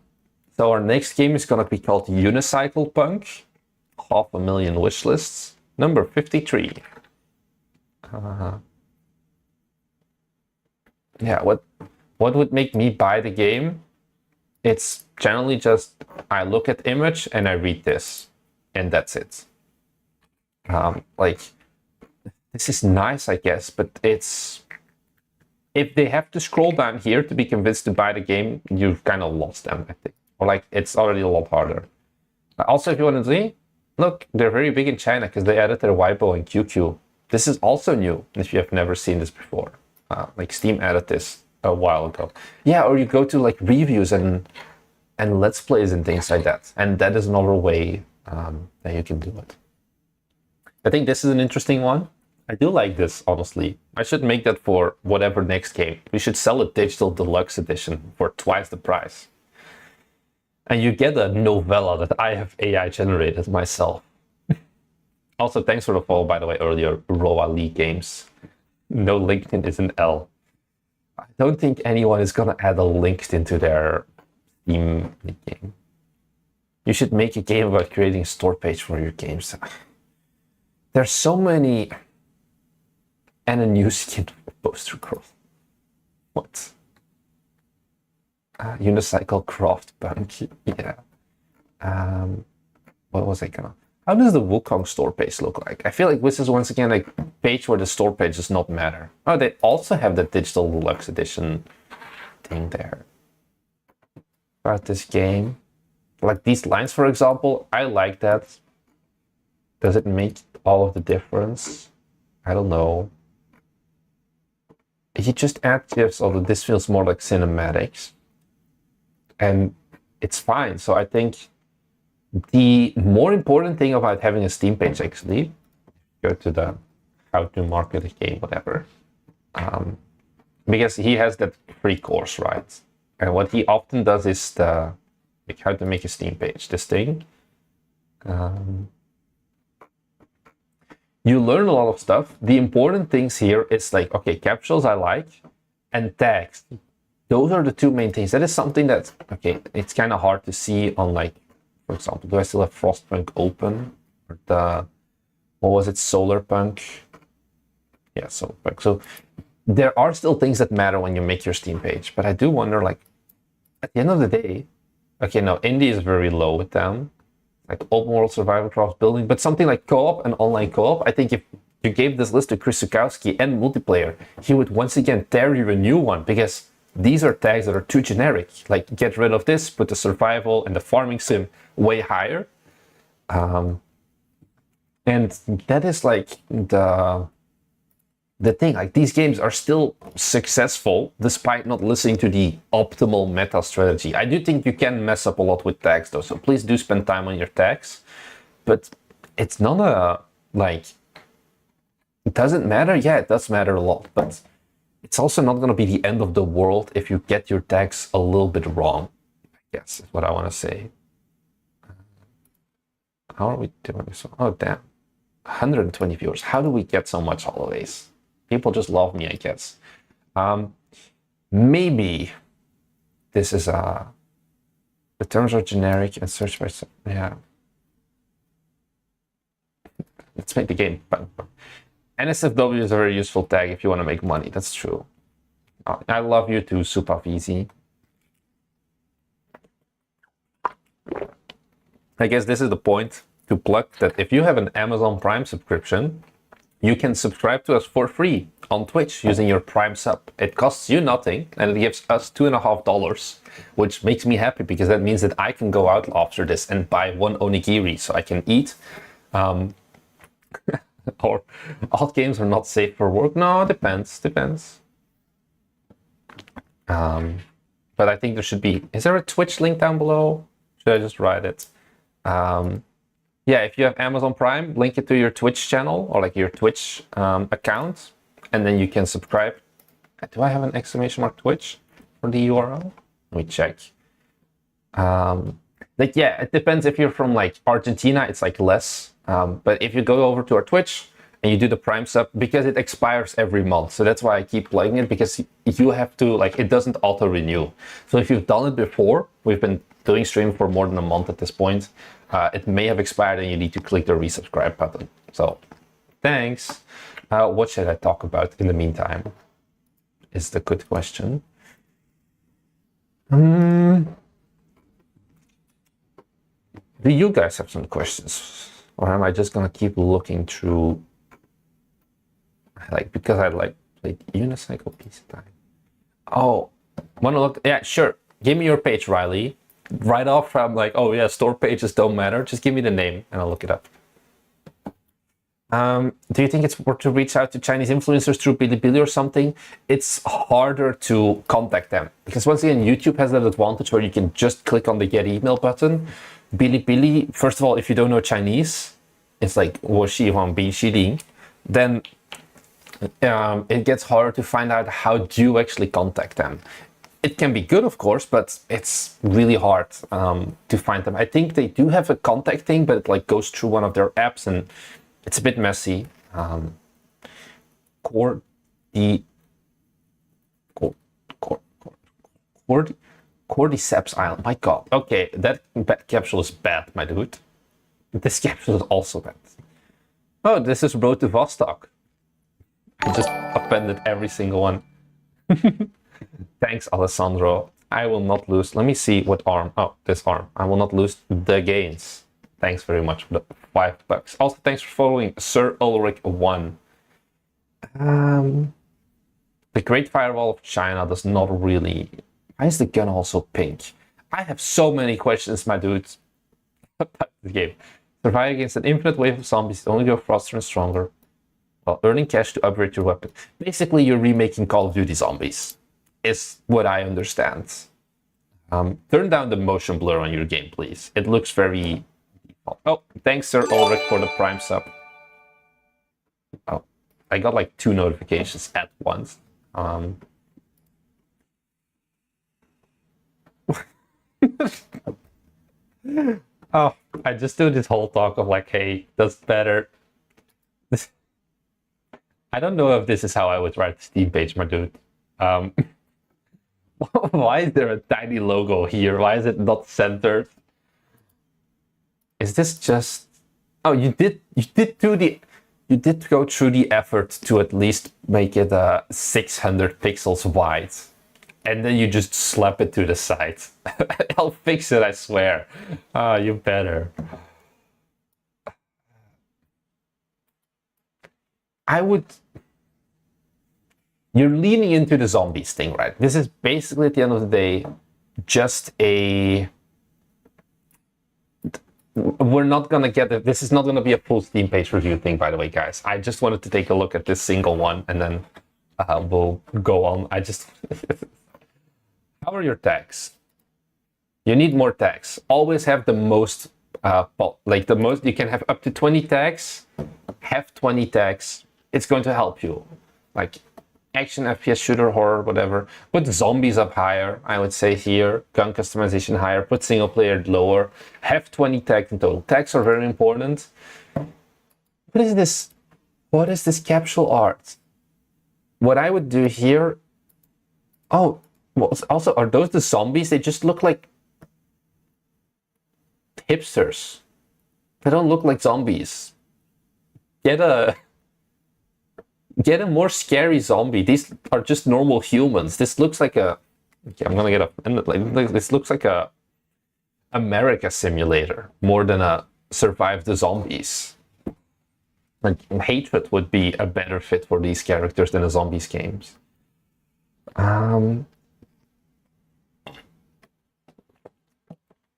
So our next game is going to be called Unicycle Punk. 500,000 wishlists. Number 53. Yeah, what would make me buy the game? It's generally just, I look at image and I read this. And that's it. Like, this is nice, I guess, but it's... If they have to scroll down here to be convinced to buy the game, you've kind of lost them, I think. Or like, it's already a lot harder. Also, if you want to see, look, they're very big in China because they added their Weibo and QQ. This is also new if you have never seen this before. Like, Steam added this a while ago. Yeah, or you go to like reviews and Let's Plays and things like that. And that is another way that you can do it. I think this is an interesting one. I do like this, honestly. I should make that for whatever next game. We should sell a digital deluxe edition for twice the price. And you get a novella that I have AI generated myself. Also, thanks for the follow, by the way, earlier, Roa Lee Games. No LinkedIn is an L. I don't think anyone is going to add a LinkedIn to their Steam game. You should make a game about creating a store page for your games. There's so many... And a new skin poster growth. What? Unicycle Craft Punk. Yeah. What was I gonna... How does the Wukong store page look like? I feel like this is once again a page where the store page does not matter. Oh, they also have the digital deluxe edition thing there. About this game. Like these lines, for example, I like that. Does it make all of the difference? I don't know. If you just add GIFs, although this feels more like cinematics. And it's fine. So I think the more important thing about having a Steam page, actually, go to the how to market a game, whatever. Because he has that free course, right? And what he often does is the like how to make a Steam page, this thing. You learn a lot of stuff. The important things here is like, okay, capsules I like, and tags. Those are the two main things. That is something that, okay, it's kind of hard to see on like, for example, do I still have Frostpunk open? Or the, what was it, Solarpunk? Yeah, Solarpunk. So there are still things that matter when you make your Steam page, but I do wonder, like, at the end of the day, okay, no, indie is very low with them. Like open world survival craft building, but something like co-op and online co-op, I think if you gave this list to Chris Zukowski and multiplayer, he would once again tear you a new one, because these are tags that are too generic. Like, get rid of this, put the survival and the farming sim way higher. And that is like the the thing. Like, these games are still successful despite not listening to the optimal meta strategy. I do think you can mess up a lot with tags though, so please do spend time on your tags. But it's not a, like, it doesn't matter. Yeah, it does matter a lot, but it's also not going to be the end of the world if you get your tags a little bit wrong, I guess is what I want to say. How are we doing this? Oh, damn. 120 viewers. How do we get so much holidays? People just love me, I guess. Maybe this is the terms are generic and search by, yeah. Let's make the game fun. NSFW is a very useful tag if you want to make money. That's true. I love you too, Supavizi. I guess this is the point to plug that if you have an Amazon Prime subscription, you can subscribe to us for free on Twitch using your Prime sub. It costs you nothing and it gives us $2.50, which makes me happy because that means that I can go out after this and buy one onigiri so I can eat. Or alt games are not safe for work. No, depends. But I think there should be. Is there a Twitch link down below? Should I just write it? Yeah, if you have Amazon Prime, link it to your Twitch channel or like your Twitch account, and then you can subscribe. Do I have an exclamation mark Twitch for the URL? Let me check. Like, yeah, it depends. If you're from like Argentina, it's like less. But if you go over to our Twitch and you do the Prime sub, because it expires every month, so that's why I keep playing it, because you have to, like, it doesn't auto renew. So if you've done it before, we've been doing stream for more than a month at this point, it may have expired and you need to click the resubscribe button. So thanks. What should I talk about in the meantime is the good question. Do you guys have some questions? Or am I just gonna keep looking through, like, because I like played Unicycle piece of time. Oh, wanna look? Yeah, sure. Give me your page, Riley. Right off, I'm like, oh yeah, store pages don't matter. Just give me the name and I'll look it up. Do you think it's worth to reach out to Chinese influencers through Bilibili or something? It's harder to contact them because once again, YouTube has that advantage where you can just click on the get email button. Bilibili, first of all, if you don't know Chinese, it's like 我喜欢冰淇淋, then it gets harder to find out how do you actually contact them. It can be good, of course, but it's really hard to find them. I think they do have a contact thing, but it like goes through one of their apps and it's a bit messy. Cordyceps Island. My God. Okay, that capsule is bad, my dude. This capsule is also bad. Oh, this is Road to Vostok. I just appended every single one. Thanks, Alessandro. I will not lose. Let me see what arm. Oh, this arm. I will not lose the gains. Thanks very much for the $5. Also, thanks for following Sir Ulrich 1. The Great Firewall of China does not really. Why is the gun also pink? I have so many questions, my dude. About the game. Survive against an infinite wave of zombies, only grow faster and stronger, while earning cash to upgrade your weapon. Basically, you're remaking Call of Duty Zombies, is what I understand. Turn down the motion blur on your game, please. It looks very... Oh, thanks, Sir Ulrich, for the Prime sub. Oh, I got like 2 notifications at once. Oh, I just do this whole talk of like, hey, that's better. I don't know if this is how I would write the Steam page, my dude. Why is there a tiny logo here? Why is it not centered? Is this just... Oh, you did go through the effort to at least make it 600 pixels wide. And then you just slap it to the side. I'll fix it, I swear. Oh, you better. You're leaning into the zombies thing, right? This is basically, at the end of the day, just a we're not gonna get it. This is not gonna be a full Steam page review thing, by the way, guys. I just wanted to take a look at this single one, and then we'll go on. I just how are your tags? You need more tags. Always have the most, like the most. You can have up to 20 tags. Have 20 tags. It's going to help you. Like action, FPS, shooter, horror, whatever. Put zombies up higher, I would say here. Gun customization higher. Put single player lower. Have 20 tags in total. Tags are very important. What is this? What is this capsule art? What I would do here... Oh, well, also, are those the zombies? They just look like hipsters. They don't look like zombies. Get a more scary zombie. These are just normal humans. This looks like a... Okay, I'm gonna get up. This looks like a America simulator more than a survive the zombies. Like hatred would be a better fit for these characters than a zombies games.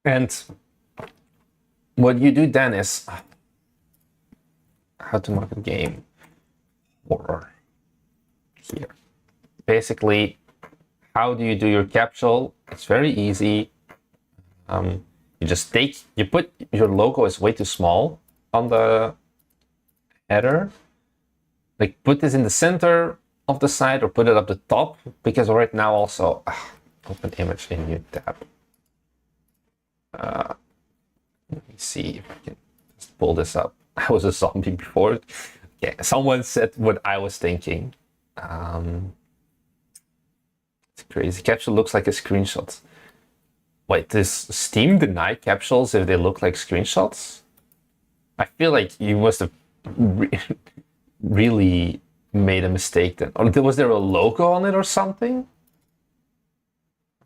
And what you do then is how to market game horror here. Basically, how do you do your capsule? It's very easy. You just put your logo is way too small on the header. Like put this in the center of the site or put it up the top, because right now also open image in new tab. Let me see if I can just pull this up. I was a zombie before. Yeah, someone said what I was thinking. It's crazy. Capsule looks like a screenshot. Wait, does Steam deny capsules if they look like screenshots? I feel like you must have really made a mistake then. Or was there a logo on it or something?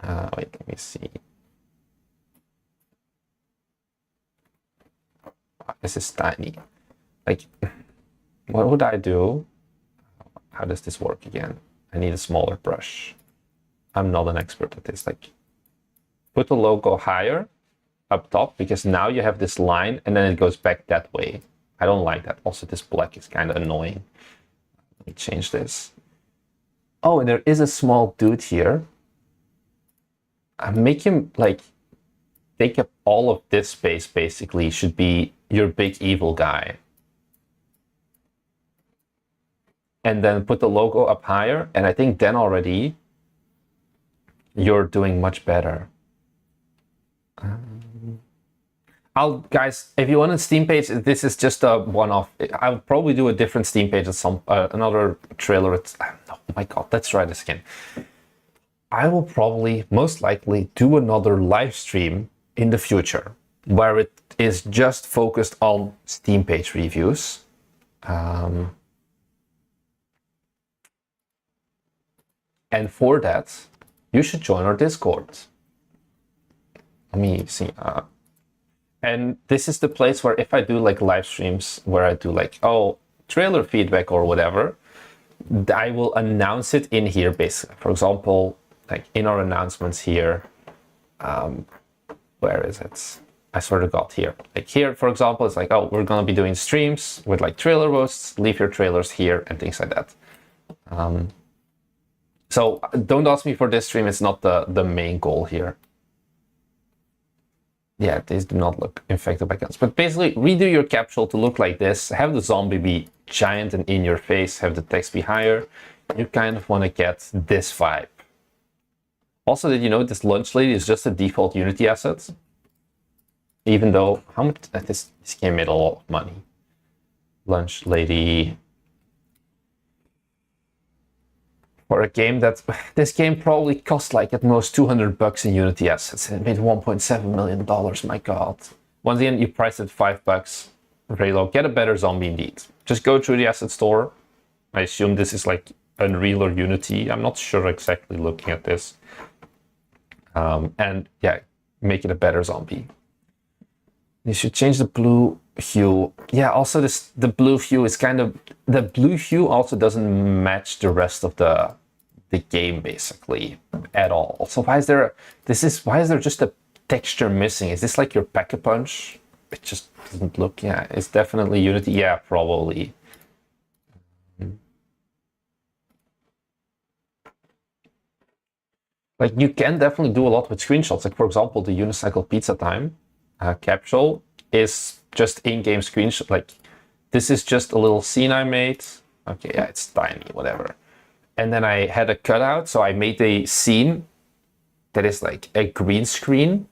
Wait, let me see. This is tiny. Like, what would I do? How does this work again? I need a smaller brush. I'm not an expert at this. Like, put the logo higher up top, because now you have this line and then it goes back that way. I don't like that. Also, this black is kind of annoying. Let me change this. Oh, and there is a small dude here. I make him like take up all of this space, basically. Should be your big evil guy. And then put the logo up higher, and I think then already you're doing much better. Guys, if you want a Steam page, this is just a one-off. I'll probably do a different Steam page at some another trailer. Oh my god, let's try this again. I will probably, most likely, do another live stream in the future where it is just focused on Steam page reviews. And for that, you should join our Discord. Let me see. And this is the place where if I do like live streams where I do like, trailer feedback or whatever, I will announce it in here basically. For example, like in our announcements here, where is it? I sort of got here. Like here, for example, it's like, we're going to be doing streams with like trailer roasts, leave your trailers here and things like that. So don't ask me for this stream. It's not the main goal here. Yeah, these do not look infected by guns. But basically, redo your capsule to look like this. Have the zombie be giant and in your face. Have the text be higher. You kind of want to get this vibe. Also, did you know this lunch lady is just a default Unity asset? Even though, how much this game made a lot of money. Lunch lady. For a game this game probably cost like at most $200 in Unity assets. It made $1.7 million, my god. Once again, you price it $5, very low. Get a better zombie indeed. Just go through the asset store. I assume this is like Unreal or Unity. I'm not sure exactly looking at this. And yeah, make it a better zombie. You should change the blue hue. Yeah, also the blue hue is kind of... The blue hue also doesn't match the rest of the game basically at all. So why is there just a texture missing? Is this like your Pack-a-Punch it just doesn't look, yeah, it's definitely Unity. Yeah, probably. Like, you can definitely do a lot with screenshots. Like, for example, the unicycle pizza time capsule is just in-game screenshot. Like, this is just a little scene I made. Okay, yeah, it's tiny, whatever. And then I had a cutout, so I made a scene that is like a green screen,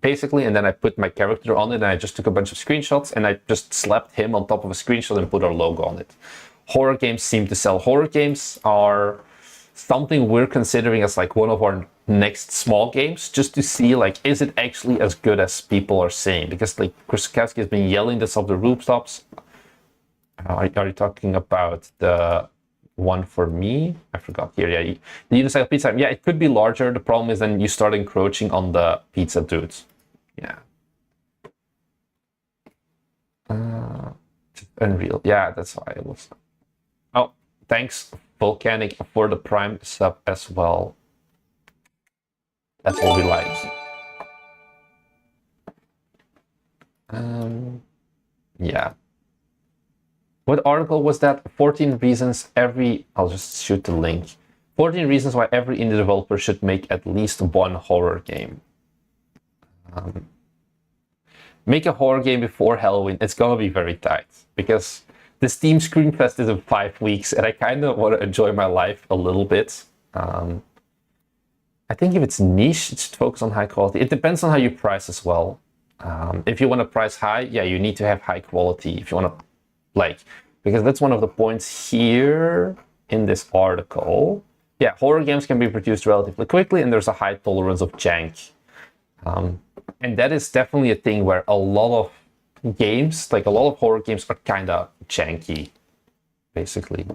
basically, and then I put my character on it, and I just took a bunch of screenshots, and I just slapped him on top of a screenshot and put our logo on it. Horror games seem to sell. Horror games are something we're considering as like one of our next small games, just to see like, is it actually as good as people are saying? Because like Krzyzewski has been yelling this off the rooftops. Are you talking about the one for me? I forgot here. Yeah, the unicycle pizza. Yeah, it could be larger. The problem is then you start encroaching on the pizza dudes. Yeah. Unreal. Yeah, that's why it was. Oh, thanks Volcanic for the Prime sub as well. That's what we like. Yeah. What article was that? 14 reasons every... I'll just shoot the link. 14 reasons why every indie developer should make at least one horror game. Make a horror game before Halloween. It's gonna be very tight, because the Steam Screen Fest is in 5 weeks, and I kind of want to enjoy my life a little bit. I think if it's niche, it should focus on high quality. It depends on how you price as well. If you want to price high, yeah, you need to have high quality. If you want to, like, because that's one of the points here in this article. Yeah, horror games can be produced relatively quickly, and there's a high tolerance of jank. And that is definitely a thing where a lot of games, like a lot of horror games, are kind of janky, basically.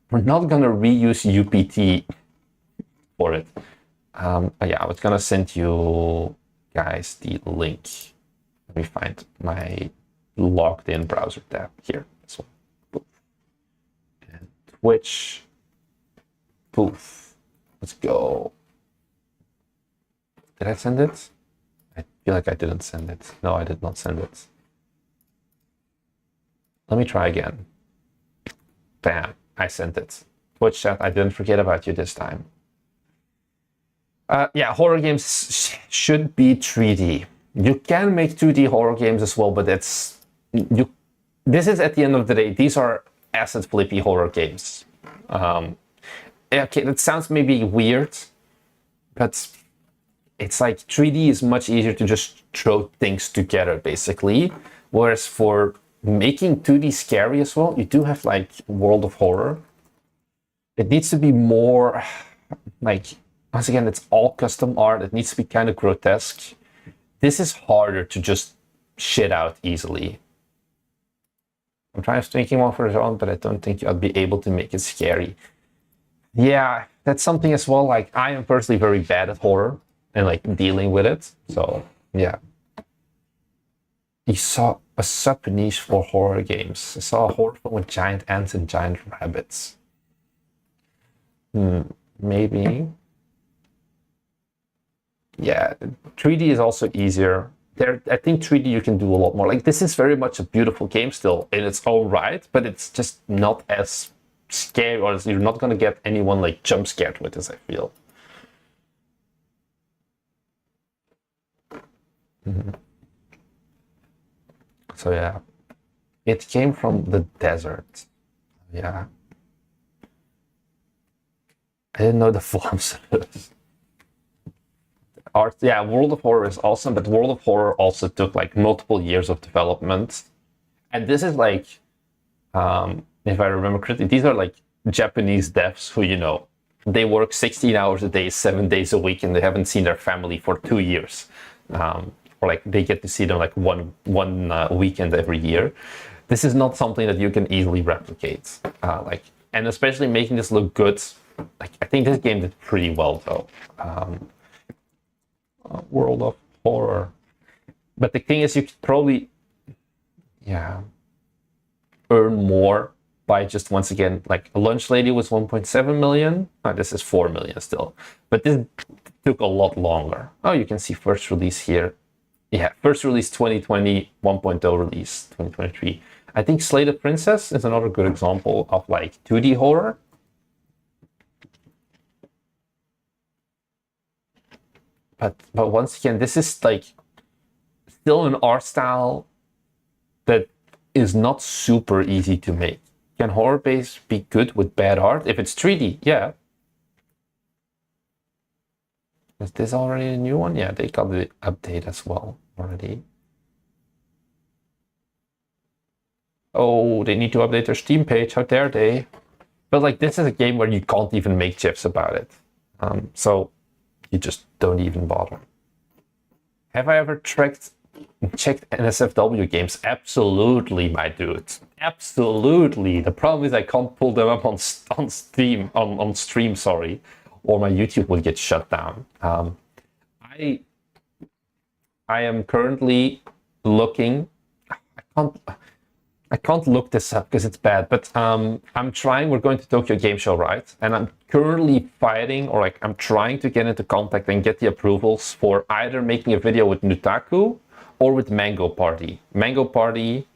We're not going to reuse UPT for it. Yeah, I was going to send you guys the link. Let me find my logged in browser tab here. This one. Poof. And Twitch. Poof. Let's go. Did I send it? I feel like I didn't send it. No, I did not send it. Let me try again. Bam, I sent it. Twitch chat, I didn't forget about you this time. Yeah, horror games should be 3D. You can make 2D horror games as well, but this is, at the end of the day, these are asset flippy horror games. Okay, that sounds maybe weird, but it's like 3D is much easier to just throw things together, basically. Whereas for making 2D scary as well, you do have like World of Horror. It needs to be more like, once again, it's all custom art. It needs to be kind of grotesque. This is harder to just shit out easily. I'm trying to thinking one for it, but I don't think I'd be able to make it scary. Yeah, that's something as well. Like, I am personally very bad at horror and like dealing with it. So yeah. You saw a sub niche for horror games. I saw a horror film with giant ants and giant rabbits. Maybe. Yeah, 3D is also easier. I think 3D you can do a lot more. Like, this is very much a beautiful game still in its own right, but it's just not as scary, or you're not gonna get anyone like jump scared with this, I feel. So yeah, it came from the desert. Yeah, I didn't know the forms. Art, yeah, World of Horror is awesome, but World of Horror also took like multiple years of development. And this is like, if I remember correctly, these are like Japanese devs who, you know, they work 16 hours a day, 7 days a week, and they haven't seen their family for 2 years. Or like they get to see them like one weekend every year. This is not something that you can easily replicate. And especially making this look good. Like, I think this game did pretty well though. World of Horror. But the thing is, you could probably, yeah, earn more by just, once again, like a Lunch Lady was 1.7 million. Oh, this is 4 million still. But this took a lot longer. Oh, you can see first release here Yeah, first release 2020, 1.0 release 2023. I think Slated Princess is another good example of like 2D horror. But once again, this is like still an art style that is not super easy to make. Can horror base be good with bad art? If it's 3D, yeah. Is this already a new one? Yeah, they got the update as well already. Oh, they need to update their Steam page. How dare they? But like, this is a game where you can't even make GIFs about it. So you just don't even bother. Have I ever checked NSFW games? Absolutely, my dude. Absolutely. The problem is I can't pull them up on stream, sorry, or my YouTube will get shut down. I am currently looking. I can't look this up because it's bad, but I'm trying. We're going to Tokyo Game Show, right? And I'm currently fighting, or like I'm trying to get into contact and get the approvals for either making a video with Nutaku or with Mango Party. Mango Party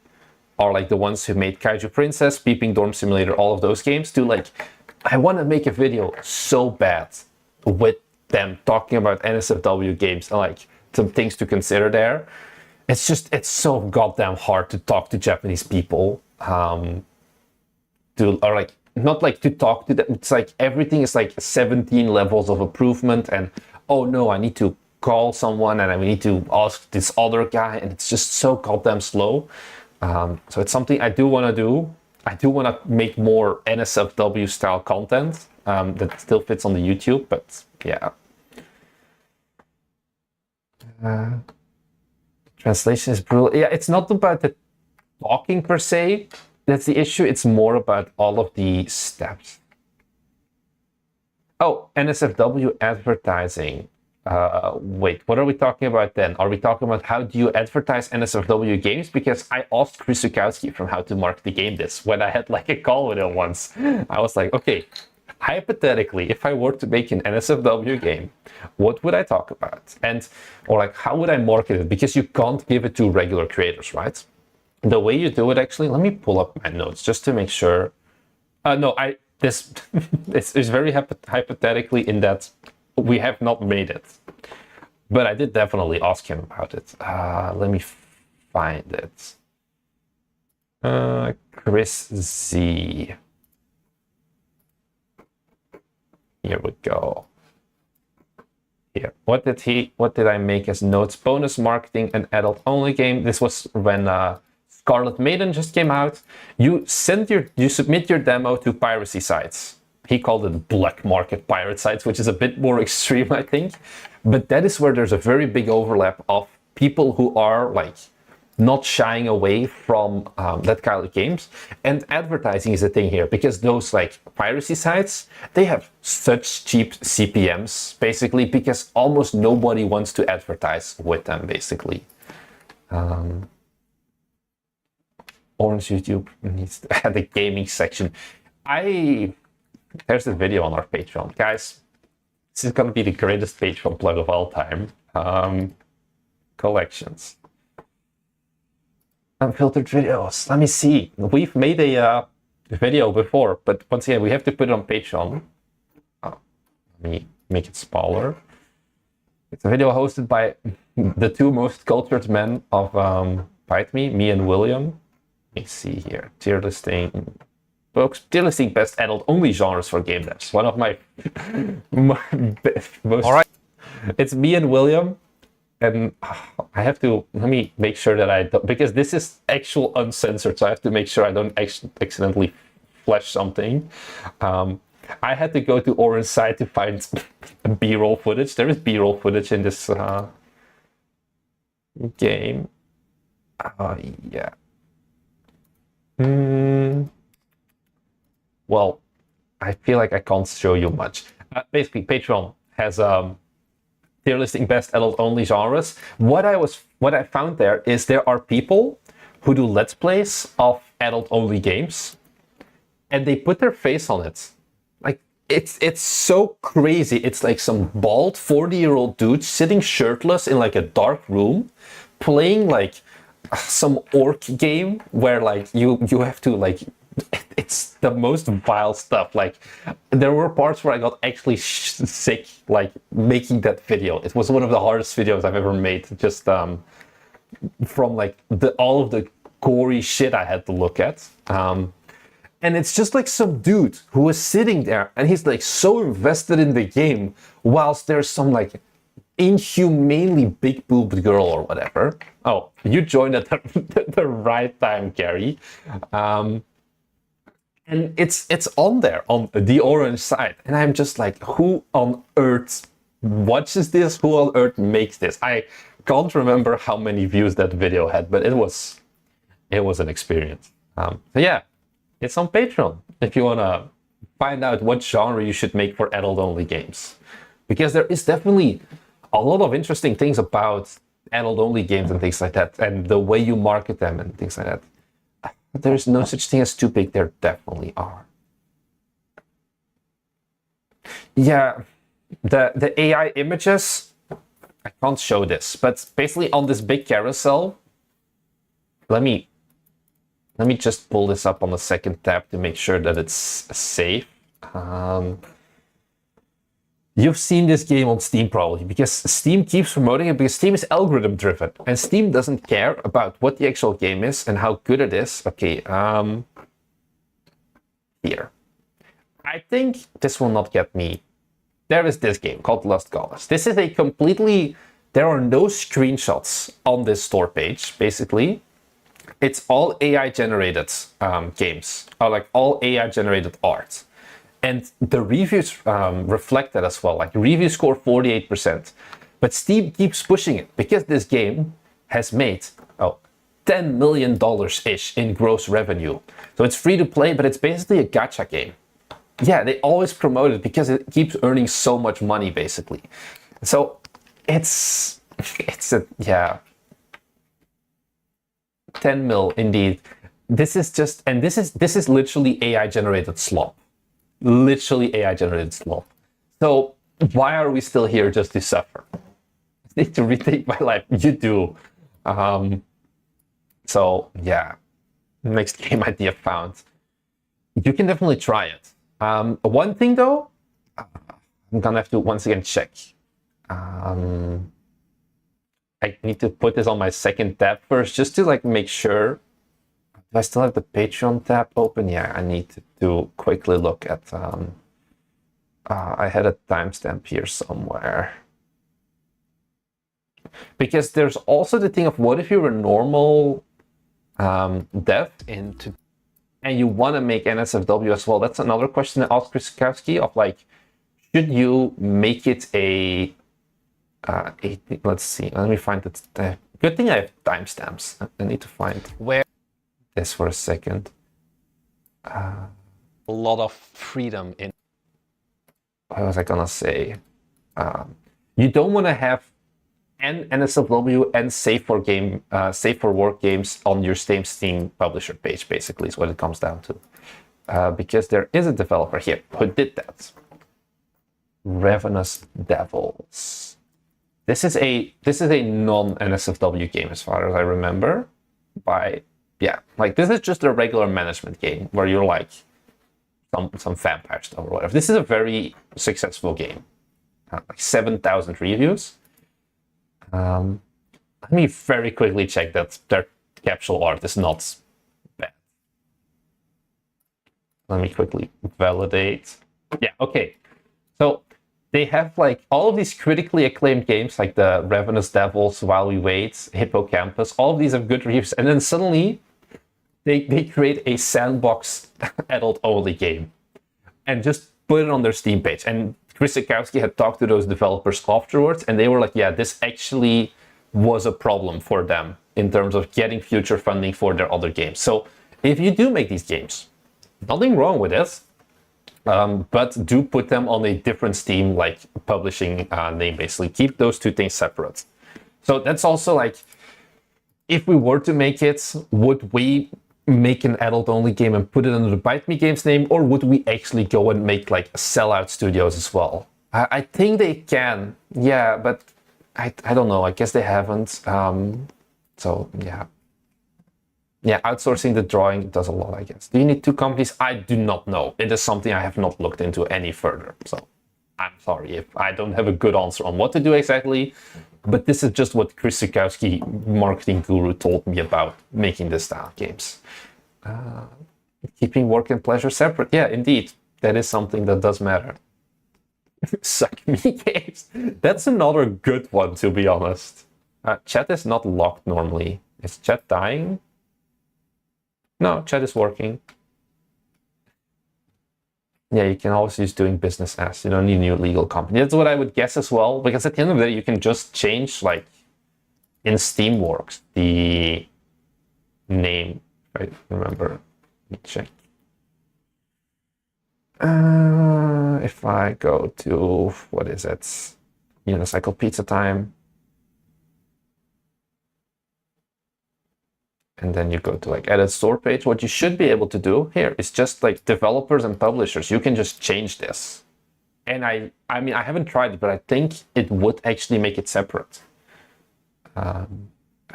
are like the ones who made Kaiju Princess, Peeping Dorm Simulator, all of those games. To like, I want to make a video so bad with them talking about NSFW games and like some things to consider there. It's so goddamn hard to talk to Japanese people, or like, not like to talk to them. It's like everything is like 17 levels of improvement, and oh no, I need to call someone and I need to ask this other guy, and it's just so goddamn slow. So it's something I do want to do. I do want to make more NSFW style content that still fits on the YouTube, but yeah. Translation is brutal. Yeah, it's not about the talking per se. That's the issue. It's more about all of the steps. Oh, NSFW advertising. Wait, what are we talking about then? Are we talking about how do you advertise NSFW games? Because I asked Chris Zukowski from How to Market the Game this when I had like a call with him once. I was like, okay, hypothetically, if I were to make an NSFW game, what would I talk about? Or like, how would I market it? Because you can't give it to regular creators, right? The way you do it, actually, let me pull up my notes just to make sure. This is very hypothetically in that we have not made it. But I did definitely ask him about it. Let me find it. Chris Z. Here we go. Here. What did I make as notes? Bonus marketing, an adult only game. This was when Scarlet Maiden just came out. You submit your demo to piracy sites. He called it black market pirate sites, which is a bit more extreme, I think. But that is where there's a very big overlap of people who are like not shying away from that kind of games. And advertising is a thing here, because those like piracy sites, they have such cheap CPMs, basically, because almost nobody wants to advertise with them, basically. Orange YouTube needs to add a gaming section. There's a video on our Patreon. Guys, this is going to be the greatest Patreon plug of all time. Collections. Unfiltered videos. Let me see. We've made a video before, but once again, we have to put it on Patreon. Let me make it smaller. It's a video hosted by the two most cultured men of Bite Me and William. Let me see here. Tier listing. Folks, tier listing best adult only genres for game devs. One of my most. All right. It's me and William. And I have to, let me make sure that I don't, because this is actual uncensored, so I have to make sure I don't accidentally flash something. I had to go to Oran's site to find B-roll footage. There is B-roll footage in this game. Yeah. Well, I feel like I can't show you much. Basically, Patreon has tier listing best adult only genres. What I found there is there are people who do let's plays of adult only games, and they put their face on it. Like it's so crazy. It's like some bald 40-year-old dude sitting shirtless in like a dark room, playing like some orc game where like you have to like, it's the most vile stuff. Like there were parts where I got actually sick like making that video. It was one of the hardest videos I've ever made, just from like all of the gory shit I had to look at. And it's just like some dude who was sitting there and he's like so invested in the game whilst there's some like inhumanely big boobed girl or whatever. Oh, you joined at the right time, Gary. And it's on there on the orange side. And I'm just like, who on earth watches this? Who on earth makes this? I can't remember how many views that video had, but it was an experience. So yeah, it's on Patreon if you want to find out what genre you should make for adult-only games. Because there is definitely a lot of interesting things about adult-only games and things like that, and the way you market them and things like that. But there's no such thing as too big. There definitely are. Yeah, the AI images, I can't show this, but basically on this big carousel, let me just pull this up on the second tab to make sure that it's safe. You've seen this game on Steam probably, because Steam keeps promoting it, because Steam is algorithm driven and Steam doesn't care about what the actual game is and how good it is. Okay, here. I think this will not get me. There is this game called Lost Goddess. This is a completely, there are no screenshots on this store page, basically. It's all AI generated games, or like all AI generated art. And the reviews reflect that as well. Like reviews score 48%, but Steam keeps pushing it because this game has made $10 million-ish in gross revenue. So it's free to play, but it's basically a gacha game. Yeah, they always promote it because it keeps earning so much money, basically. So it's a, yeah, 10 mil indeed. This is just, and this is literally AI generated slop. Literally AI generated slop. So why are we still here just to suffer? I need to retake my life. You do. So yeah, next game idea found. You can definitely try it. One thing though, I'm gonna have to once again check. I need to put this on my second tab first, just to like make sure. Do I still have the Patreon tab open? Yeah, I need to quickly look at. I had a timestamp here somewhere. Because there's also the thing of what if you're a normal dev and you want to make NSFW as well. That's another question I asked Chris Sikowski of like, should you make it a let's see, let me find it. Good thing I have timestamps. I need to find where this for a second. A lot of freedom in. What was I gonna say? You don't want to have NSFW and Safe for Work games on your same Steam publisher page. Basically, is what it comes down to. Because there is a developer here who did that. Ravenous Devils. This is a non-NSFW game as far as I remember. Like this is just a regular management game where you're like some vampire stuff or whatever. This is a very successful game. Like 7,000 reviews. Let me very quickly check that their capsule art is not bad. Let me quickly validate. Yeah, okay. So they have like all of these critically acclaimed games like the Ravenous Devils, While We Wait, Hippocampus, all of these have good reviews, and then suddenly they create a sandbox adult-only game and just put it on their Steam page. And Chris Sikowski had talked to those developers afterwards, and they were like, yeah, this actually was a problem for them in terms of getting future funding for their other games. So if you do make these games, nothing wrong with it, but do put them on a different Steam, like publishing name, basically. Keep those two things separate. So that's also like, if we were to make it, would we make an adult-only game and put it under the Bite Me Games name, or would we actually go and make like Sellout Studios as well? I think they can, yeah, but I don't know. I guess they haven't. So yeah. Yeah, outsourcing the drawing does a lot, I guess. Do you need two companies? I do not know. It is something I have not looked into any further. So I'm sorry if I don't have a good answer on what to do exactly. But this is just what Chris Zukowski, marketing guru, told me about making this style of games. Keeping work and pleasure separate. Yeah, indeed. That is something that does matter. Suck me games. That's another good one, to be honest. Chat is not locked normally. Is chat dying? No, chat is working. Yeah, you can always use doing business as. You don't need a new legal company. That's what I would guess as well, because at the end of the day, you can just change, like, in Steamworks, the name. I remember. Let me check. If I go to, what is it? Unicycle Pizza Time. And then you go to like edit store page. What you should be able to do here is just like developers and publishers. You can just change this. And I mean, I haven't tried it, but I think it would actually make it separate. I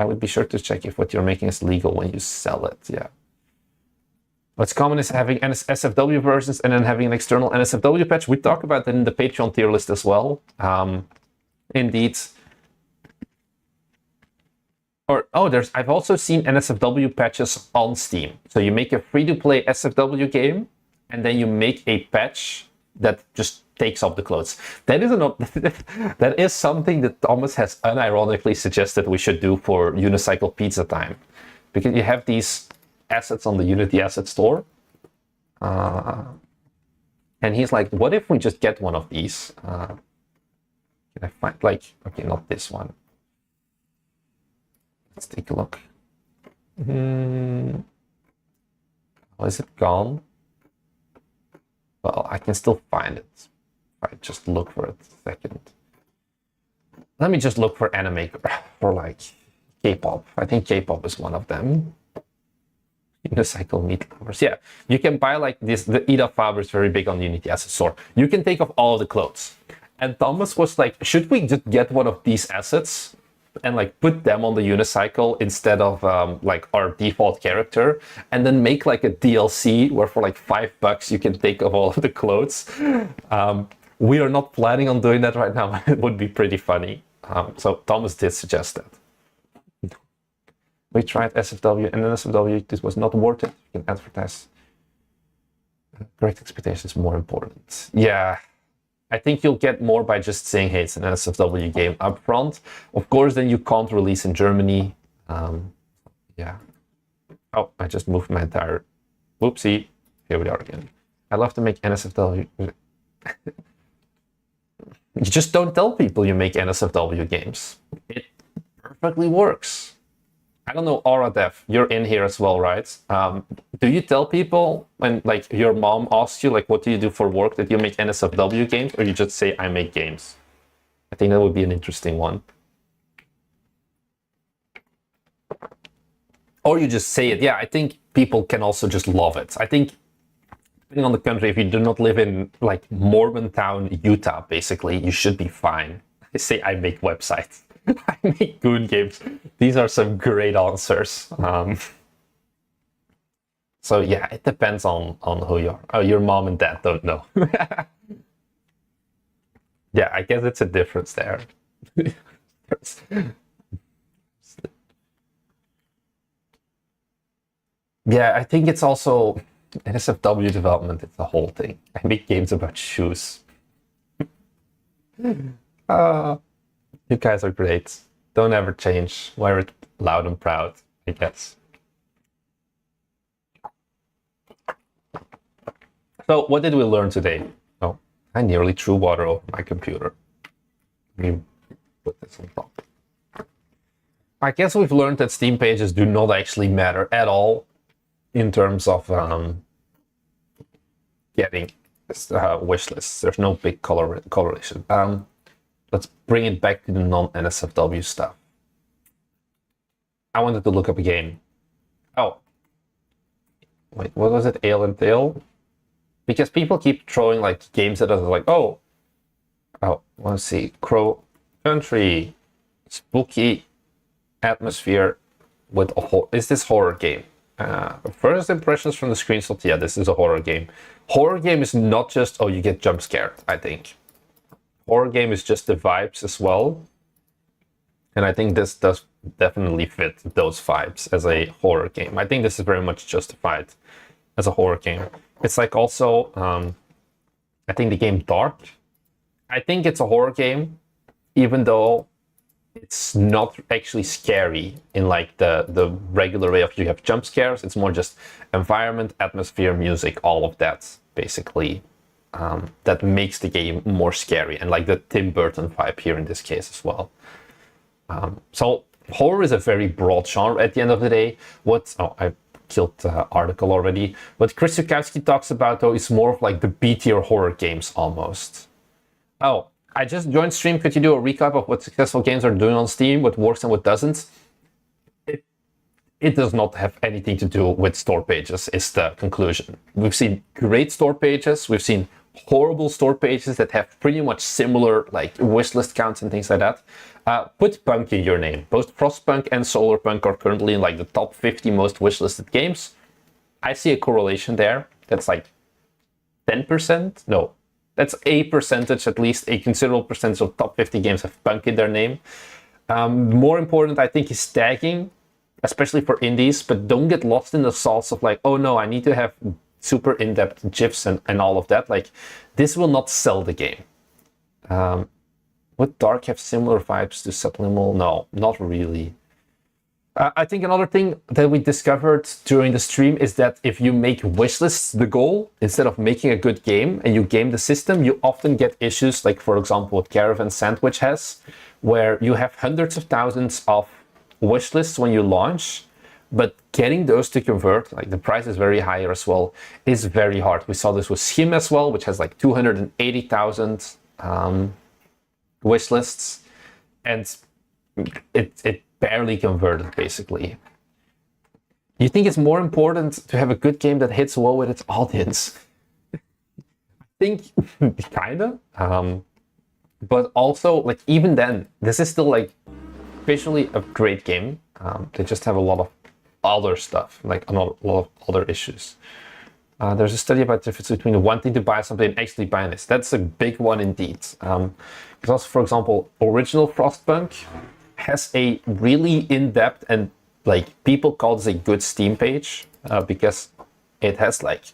would be sure to check if what you're making is legal when you sell it. Yeah. What's common is having NSFW versions and then having an external NSFW patch. We talk about that in the Patreon tier list as well. Indeed. I've also seen NSFW patches on Steam. So you make a free-to-play SFW game, and then you make a patch that just takes off the clothes. That is something that Thomas has unironically suggested we should do for Unicycle Pizza Time, because you have these assets on the Unity Asset Store, and he's like, "What if we just get one of these?" Can I find okay, not this one. Let's take a look. Oh, is it gone? Well, I can still find it. If I just look for it a second. Let me just look for anime for like K-pop. I think K-pop is one of them. Unicycle Meat Lovers. Yeah, you can buy like this. The Ida Faber is very big on the Unity Asset Store. You can take off all the clothes. And Thomas was like, should we just get one of these assets and like put them on the unicycle instead of like our default character, and then make like a DLC where for like $5 you can take off all of the clothes. We are not planning on doing that right now, but it would be pretty funny. So Thomas did suggest that. We tried SFW and NSFW, this was not worth it. You can advertise. Correct expectations is more important. Yeah. I think you'll get more by just saying, hey, it's an NSFW game up front. Of course, then you can't release in Germany. Yeah. Oh, I just moved my entire... Whoopsie. Here we are again. I love to make NSFW. You just don't tell people you make NSFW games. It perfectly works. I don't know, Aura Dev, you're in here as well, right? Do you tell people when like your mom asks you like, what do you do for work, that you make NSFW games, or you just say, I make games? I think that would be an interesting one. Or you just say it. Yeah, I think people can also just love it. I think depending on the country, if you do not live in like Mormontown, Utah, basically, you should be fine. I say I make websites. I make Goon games. These are some great answers. So yeah, it depends on who you are. Oh, your mom and dad don't know. Yeah, I guess it's a difference there. Yeah, I think it's also NSFW development. It's the whole thing. I make games about shoes. You guys are great. Don't ever change. Wear it loud and proud, I guess. So what did we learn today? Oh, I nearly threw water over my computer. Let me put this on top. I guess we've learned that Steam pages do not actually matter at all in terms of getting wish lists. There's no big correlation. Let's bring it back to the non-NSFW stuff. I wanted to look up a game. Oh. Wait, what was it? Ale and Tail? Because people keep throwing like games at us like, oh, let's see. Crow Country, spooky atmosphere, with is this horror game? First impressions from the screenshot, yeah, this is a horror game. Horror game is not just, oh, you get jump scared, I think. Horror game is just the vibes as well. And I think this does definitely fit those vibes as a horror game. I think this is very much justified as a horror game. It's like also, I think the game Dark, I think it's a horror game, even though it's not actually scary in like the regular way of you have jump scares. It's more just environment, atmosphere, music, all of that, basically, that makes the game more scary. And like the Tim Burton vibe here in this case as well. So horror is a very broad genre at the end of the day. I killed the article already. What Chris Zukowski talks about, though, is more of like the B-tier horror games almost. Oh, I just joined stream. Could you do a recap of what successful games are doing on Steam, what works and what doesn't? It does not have anything to do with store pages, is the conclusion. We've seen great store pages. We've seen horrible store pages that have pretty much similar like wishlist counts and things like that. Put punk in your name. Both Frostpunk and Solarpunk are currently in like the top 50 most wishlisted games. I see a correlation there. That's like 10%. No, that's a percentage, at least a considerable percentage of top 50 games have punk in their name. More important, I think, is tagging, especially for indies, but don't get lost in the sauce of like, oh no, I need to have super in-depth GIFs and all of that. Like, this will not sell the game. Would Dark have similar vibes to Subliminal? No, not really. I think another thing that we discovered during the stream is that if you make wishlists the goal, instead of making a good game and you game the system, you often get issues like, for example, what Caravan Sandwitch has, where you have hundreds of thousands of wishlists when you launch, but getting those to convert, like the price is very higher as well, is very hard. We saw this with Schim as well, which has like 280,000 wishlists, and it barely converted, basically. You think it's more important to have a good game that hits well with its audience? I think kinda, but also like even then, this is still like visually a great game. They just have a lot of other stuff, like a lot of other issues. There's a study about the difference between wanting to buy something and actually buying this. That's a big one indeed. Because, for example, original Frostpunk has a really in-depth and like people call this a good Steam page because it has like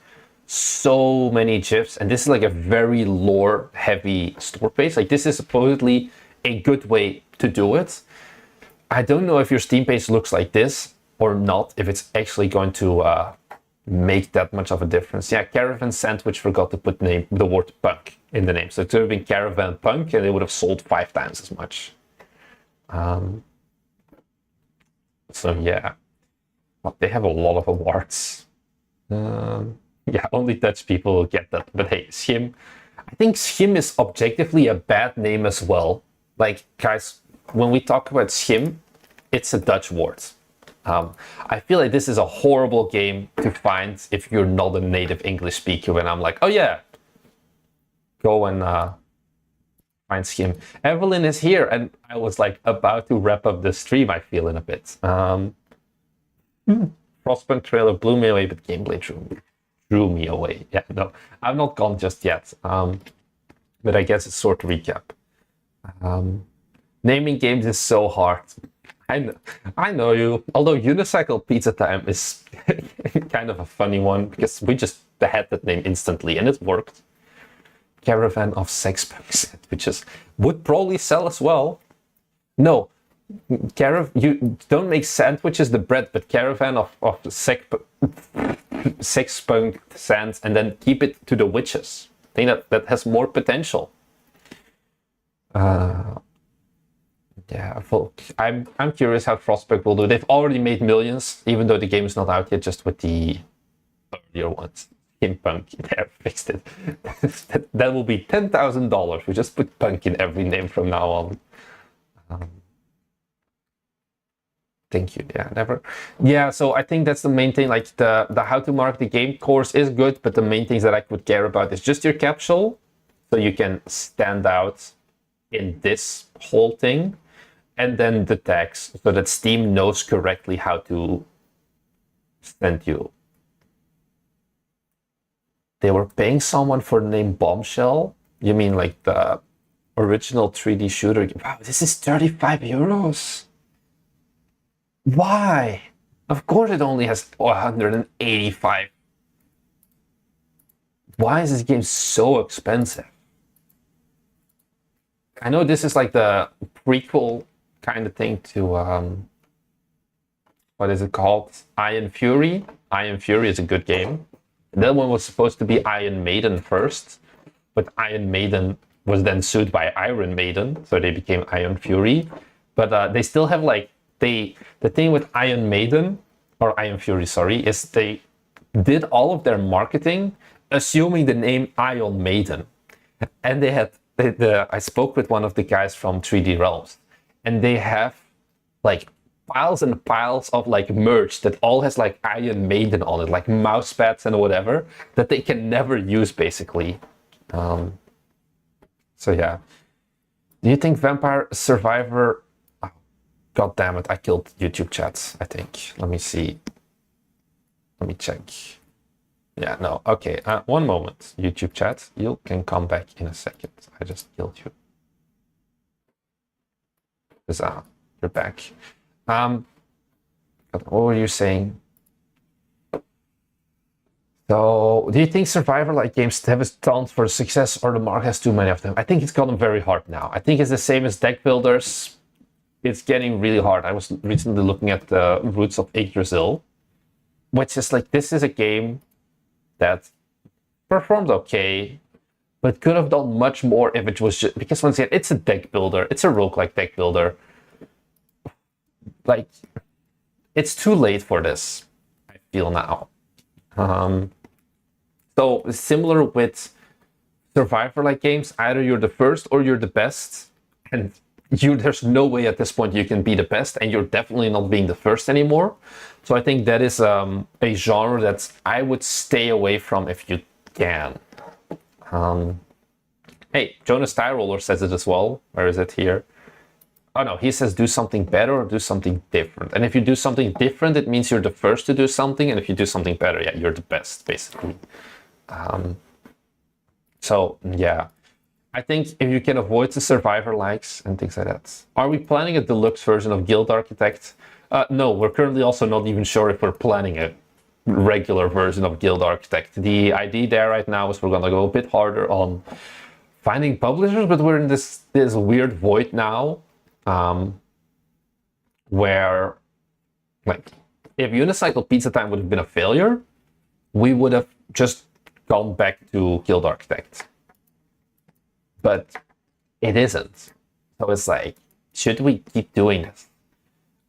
so many GIFs, and this is like a very lore-heavy store page. Like, this is supposedly a good way to do it. I don't know if your Steam page looks like this or not, if it's actually going to make that much of a difference. Yeah, Caravan Sandwich forgot to put the word punk in the name. So it could have been Caravan Punk and it would have sold 5 times as much. So yeah, but they have a lot of awards. Yeah, only Dutch people will get that. But hey, Schim, I think Schim is objectively a bad name as well. Like, guys, when we talk about Schim, it's a Dutch word. I feel like this is a horrible game to find if you're not a native English speaker. When I'm like, oh yeah, go and find Schim. Evelyn is here, and I was like about to wrap up the stream, I feel, in a bit. Frostpunk trailer blew me away, but gameplay drew me away. Yeah, no, I'm not gone just yet. But I guess it's sort of recap. Naming games is so hard. I know you. Although Unicycle Pizza Time is kind of a funny one because we just had that name instantly and it worked. Caravan of Sex Sandwiches would probably sell as well. No, you don't make sandwiches the bread, but Caravan of sex punk sands, and then keep it to the witches. I think that has more potential. Yeah, I'm curious how Frostpunk will do. They've already made millions, even though the game is not out yet, just with the earlier ones. In Punk, they fixed it. That will be $10,000. We just put Punk in every name from now on. Thank you. Yeah, never. Yeah, so I think that's the main thing. Like the how to market the game course is good, but the main things that I would care about is just your capsule, so you can stand out in this whole thing. and then the tags, so that Steam knows correctly how to send you. They were paying someone for the name Bombshell? You mean like the original 3D shooter? Wow, this is 35 euros. Why? Of course it only has 185. Why is this game so expensive? I know this is like the prequel kind of thing to, what is it called? Iron Fury. Iron Fury is a good game. That one was supposed to be Iron Maiden first, but Iron Maiden was then sued by Iron Maiden, so they became Iron Fury. But they still have like, the thing with Iron Maiden, or Iron Fury, sorry, is they did all of their marketing assuming the name Iron Maiden. And they had, I spoke with one of the guys from 3D Realms, and they have like piles and piles of like merch that all has like Iron Maiden on it, like mouse pads and whatever, that they can never use basically. So yeah. Do you think Vampire Survivor... Oh, God damn it, I killed YouTube chats, I think. Let me see. Let me check. Yeah, no, okay. One moment, YouTube chat. You can come back in a second. I just killed you. You're back. What were you saying? So, do you think survivor-like games have a chance for success, or the market has too many of them? I think it's gotten very hard now. I think it's the same as deck builders. It's getting really hard. I was recently looking at the Roots of Yggdrasil, which is like, this is a game that performed okay, but could have done much more if it was just, because once again, it's a deck builder, it's a roguelike deck builder. Like, it's too late for this, I feel now. So similar with survivor-like games, either you're the first or you're the best, and there's no way at this point you can be the best, and you're definitely not being the first anymore. So I think that is a genre that I would stay away from if you can. Hey, Jonas Tyroller says it as well. Where is it here? Oh no, he says do something better or do something different. And if you do something different, it means you're the first to do something. And if you do something better, yeah, you're the best, basically. So yeah, I think if you can avoid the survivor likes and things like that. Are we planning a deluxe version of Guild Architect? No, we're currently also not even sure if we're planning a regular version of Guild Architect. The idea there right now is we're gonna go a bit harder on finding publishers, but we're in this weird void now, where, like, if Unicycle Pizza Time would have been a failure, we would have just gone back to Guild Architect. But it isn't. So it's like, should we keep doing this?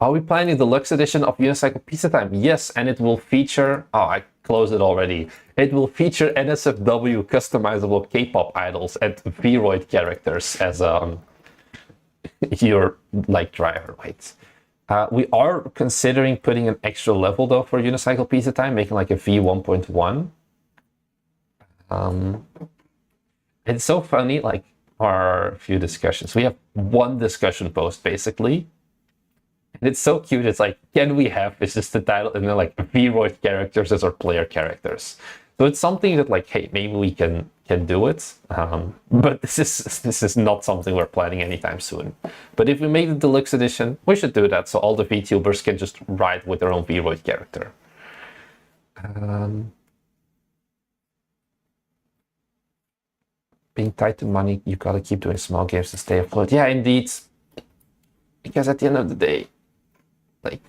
Are we planning the deluxe edition of Unicycle Pizza Time? Yes, and it will feature... Oh, I closed it already. It will feature NSFW customizable K-pop idols and Vroid characters as your like driver. Wait. We are considering putting an extra level though for Unicycle Pizza Time, making like a V1.1. It's so funny, like our few discussions. We have one discussion post basically. And it's so cute. It's like, can we have, it's just the title, and then like Vroid characters as our player characters. So it's something that like, hey, maybe we can do it. But this is not something we're planning anytime soon. But if we make the deluxe edition, we should do that so all the VTubers can just ride with their own Vroid character. Being tied to money, you gotta keep doing small games to stay afloat. Yeah, indeed. Because at the end of the day, like,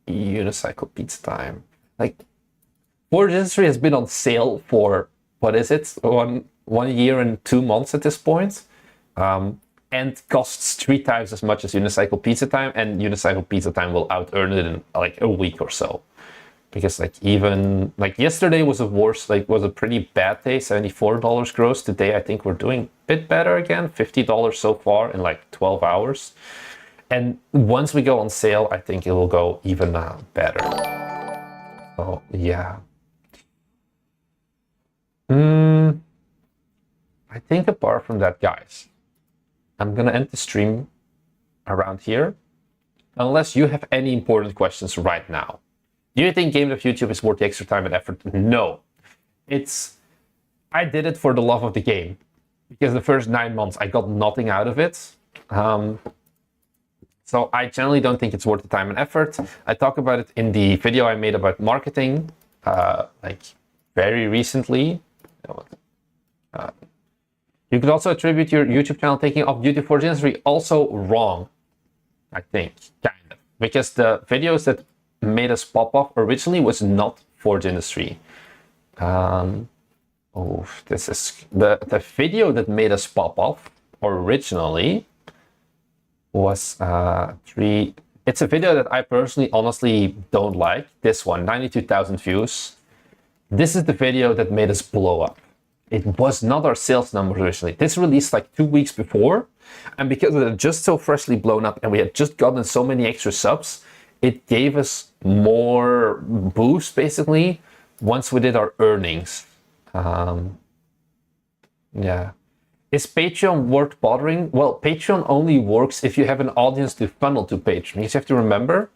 Unicycle Pizza Time, like, Forge Industry has been on sale for, what is it, 1 year and 2 months at this point, and costs 3 times as much as Unicycle Pizza Time, and Unicycle Pizza Time will out-earn it in like a week or so. Because like, even like yesterday was a worse, like was a pretty bad day, $74 gross. Today I think we're doing a bit better again, $50 so far in like 12 hours. And once we go on sale, I think it will go even better. So yeah. I think apart from that, guys, I'm gonna end the stream around here, unless you have any important questions right now. Do you think Game Dev YouTube is worth the extra time and effort? No. I did it for the love of the game, because the first 9 months I got nothing out of it. So I generally don't think it's worth the time and effort. I talk about it in the video I made about marketing, like very recently. You could also attribute your YouTube channel taking off due to Forge Industry. Also wrong, I think, kind of. Because the videos that made us pop off originally was not Forge Industry. This is the video that made us pop off originally was it's a video that I personally honestly don't like. This one, 92,000 views. This is the video that made us blow up. It was not our sales numbers originally. This released like 2 weeks before, and because it had just so freshly blown up and we had just gotten so many extra subs, it gave us more boost basically once we did our earnings. Yeah. Is Patreon worth bothering? Well, Patreon only works if you have an audience to funnel to Patreon. Because you have to remember,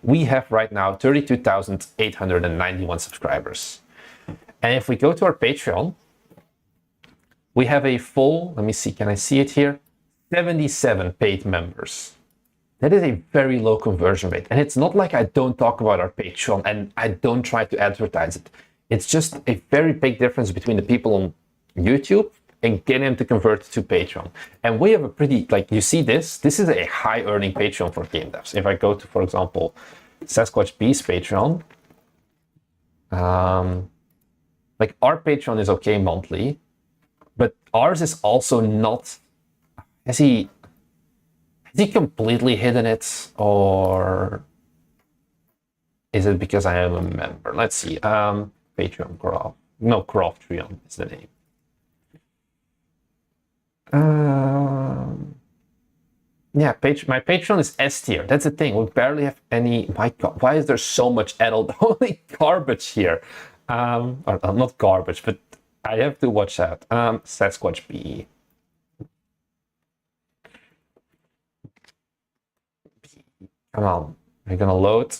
we have right now 32,891 subscribers. And if we go to our Patreon, we have a full, let me see, can I see it here? 77 paid members. That is a very low conversion rate. And it's not like I don't talk about our Patreon and I don't try to advertise it. It's just a very big difference between the people on YouTube and getting them to convert to Patreon. And we have a pretty, like, you see this is a high earning Patreon for game devs. If I go to, for example, Sasquatch B's Patreon, like our Patreon is okay monthly, but ours is also not, has he completely hidden it, or is it because I am a member? Let's see, Patreon Graph, no, Croftrion is the name. Yeah, my Patreon is S tier. That's the thing. We barely have any. My God, why is there so much adult only garbage here? Or not garbage, but I have to watch out. Sasquatch B. Come on, we're gonna load.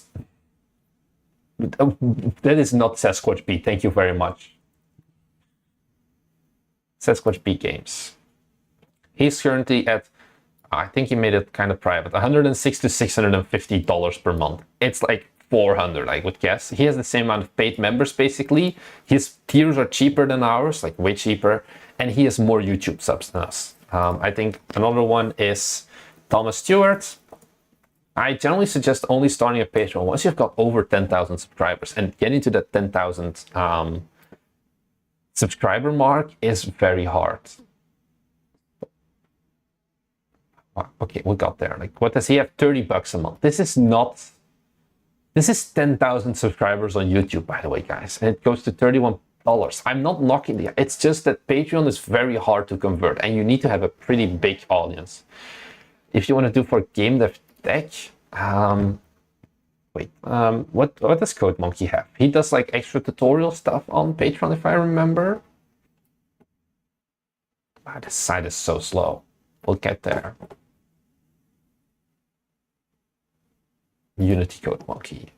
That is not Sasquatch B. Thank you very much. Sasquatch B Games. He's currently at, I think he made it kind of private, $106 to $650 per month. It's like 400, I would guess. He has the same amount of paid members, basically. His tiers are cheaper than ours, like way cheaper, and he has more YouTube subs than us. I think another one is Thomas Stewart. I generally suggest only starting a Patreon once you've got over 10,000 subscribers, and getting to that 10,000 subscriber mark is very hard. Okay, we got there. Like, what does he have? $30 a month. This is 10,000 subscribers on YouTube, by the way, guys, and it goes to $31. I'm not knocking it. It's just that Patreon is very hard to convert, and you need to have a pretty big audience. If you want to do for game dev tech, what does Code Monkey have? He does like extra tutorial stuff on Patreon, if I remember. Wow, this site is so slow. We'll get there. Unity Code Monkey.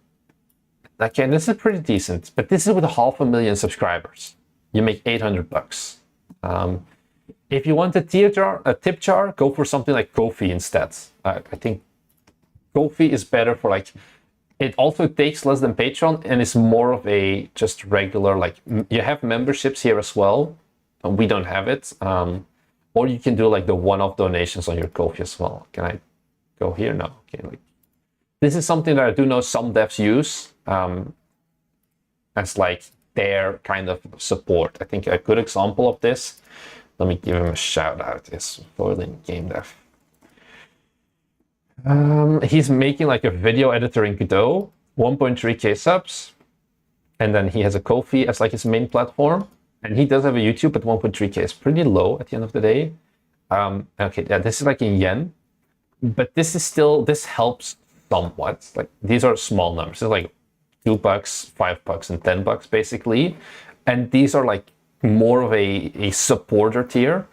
Again, this is pretty decent, but this is with 500,000 subscribers. You make $800. If you want a tip jar, go for something like Ko-fi instead. I think Ko-fi is better for, like, it also takes less than Patreon and is more of a just regular, like, you have memberships here as well. We don't have it. Or you can do like the one-off donations on your Ko-fi as well. Can I go here? No. Okay. Like, this is something that I do know some devs use as like their kind of support. I think a good example of this, let me give him a shout out, is Foiling Game Dev. He's making like a video editor in Godot, 1.3k subs, and then he has a Ko-fi as like his main platform. And he does have a YouTube, but 1.3k is pretty low at the end of the day. Okay, yeah, this is like in yen, but this is still, this helps somewhat. Like, these are small numbers. It's like $2, $5, and $10 basically. And these are like more of a supporter tier.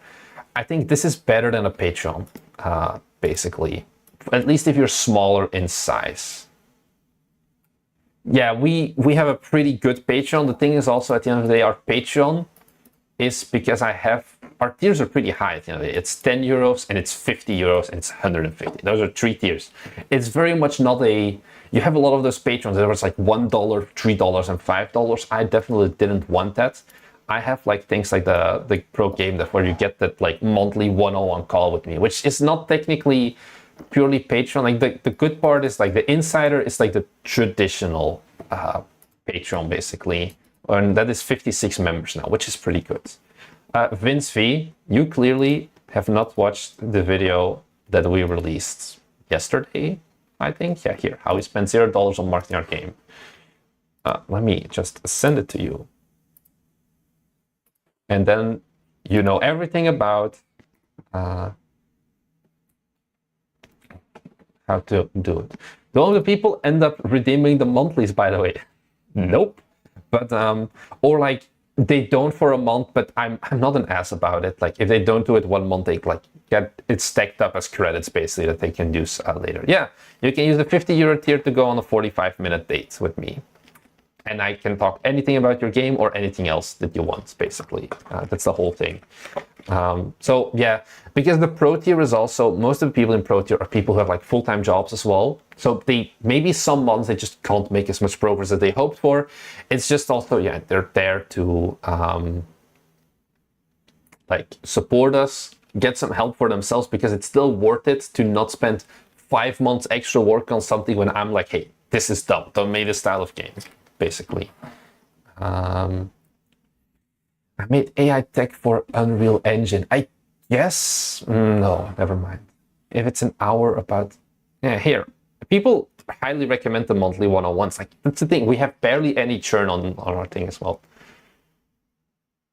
I think this is better than a Patreon, basically, at least if you're smaller in size. Yeah, we have a pretty good Patreon. The thing is also, at the end of the day, our Patreon is because our tiers are pretty high at the end of the day. It's 10 euros and it's 50 euros and it's 150. Those are 3 tiers. It's very much not you have a lot of those patrons. There was like $1, $3, and $5. I definitely didn't want that. I have like things like the Pro Game Dev where you get that like monthly one-on-one call with me, which is not technically purely Patreon. Like the good part is like the Insider is like the traditional Patreon basically, and that is 56 members now, which is pretty good. Vince V, you clearly have not watched the video that we released yesterday, I think. Yeah, here, how we spent $0 on marketing our game. Let me just send it to you. And then you know everything about how to do it. Don't the people end up redeeming the monthlies, by the way? Nope. But or like they don't for a month, but I'm not an ass about it. Like if they don't do it 1 month, they like get it stacked up as credits basically that they can use later. Yeah, you can use the 50 euro tier to go on a 45-minute date with me. And I can talk anything about your game or anything else that you want, basically. That's the whole thing. So yeah, because the Pro tier is also, most of the people in Pro tier are people who have like full-time jobs as well. So maybe some months they just can't make as much progress as they hoped for. It's just also, yeah, they're there to like support us, get some help for themselves, because it's still worth it to not spend 5 months extra work on something when I'm like, hey, this is dumb, don't make this style of game. Basically, I made AI tech for Unreal Engine. I guess no, never mind. If it's an hour about, yeah, here people highly recommend the monthly one-on-ones. Like that's the thing, we have barely any churn on our thing as well.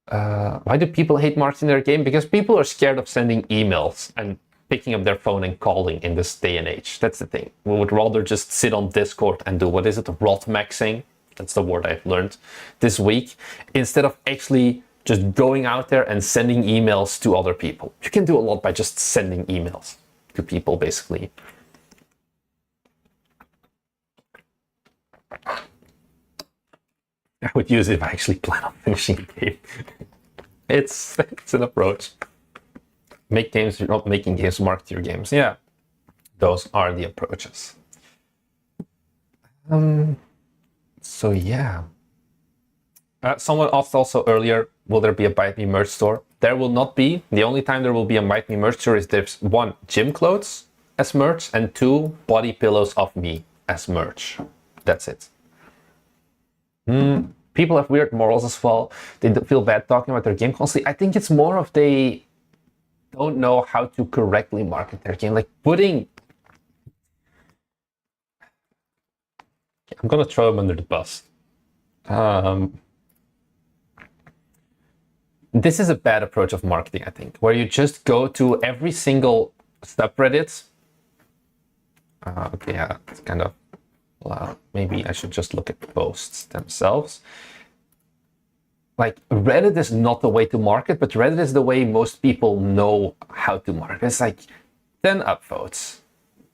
Why do people hate marketing their game? Because people are scared of sending emails and picking up their phone and calling in this day and age. That's the thing. We would rather just sit on Discord and do, what is it, rot maxing? That's the word I've learned this week, instead of actually just going out there and sending emails to other people. You can do a lot by just sending emails to people, basically. I would use it if I actually plan on finishing the game. It's an approach. Make games, you're not making games, market your games. Yeah, those are the approaches. So yeah. Someone asked also earlier, will there be a Bite Me merch store? There will not be. The only time there will be a Bite Me merch store is there's 1, gym clothes as merch, and 2, body pillows of me as merch. That's it. People have weird morals as well. They feel bad talking about their game constantly. I think it's more of they don't know how to correctly market their game. Like putting... I'm gonna throw them under the bus. This is a bad approach of marketing, I think, where you just go to every single subreddit. Okay, yeah, it's kind of... Well, maybe I should just look at posts themselves. Like, Reddit is not the way to market, but Reddit is the way most people know how to market. It's like 10 upvotes.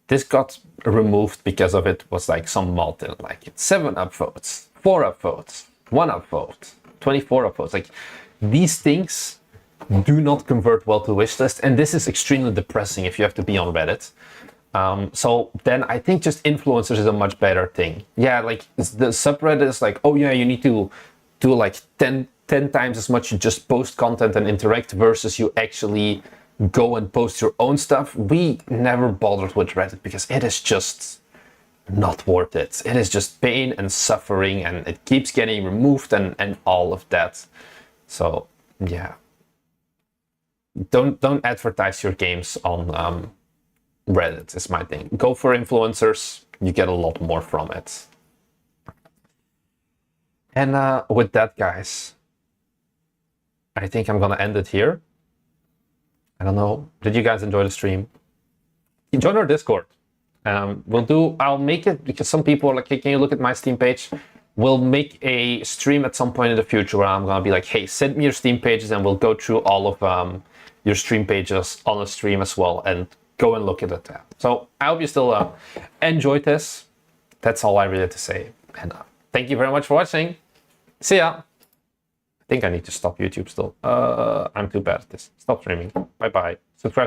This got removed because of it was like some mod didn't like it. 7 upvotes, 4 upvotes, 1 upvote, 24 upvotes. Like, these things do not convert well to wishlist, and this is extremely depressing if you have to be on Reddit. So then I think just influencers is a much better thing. Yeah, like the subreddit is like, oh yeah, you need to do like 10 times as much, you just post content and interact versus you actually go and post your own stuff. We never bothered with Reddit because it is just not worth it. It is just pain and suffering, and it keeps getting removed and all of that. So yeah, don't advertise your games on Reddit is my thing. Go for influencers, you get a lot more from it. And with that, guys, I think I'm gonna end it here. I don't know, did you guys enjoy the stream? Join our Discord. I'll make it, because some people are like, hey, can you look at my Steam page? We'll make a stream at some point in the future where I'm gonna be like, hey, send me your Steam pages and we'll go through all of your stream pages on a stream as well, and go and look at that. So I hope you still enjoyed this. That's all I really had to say. And thank you very much for watching. See ya. I think I need to stop YouTube still. I'm too bad at this. Stop streaming. Bye bye. Subscribe.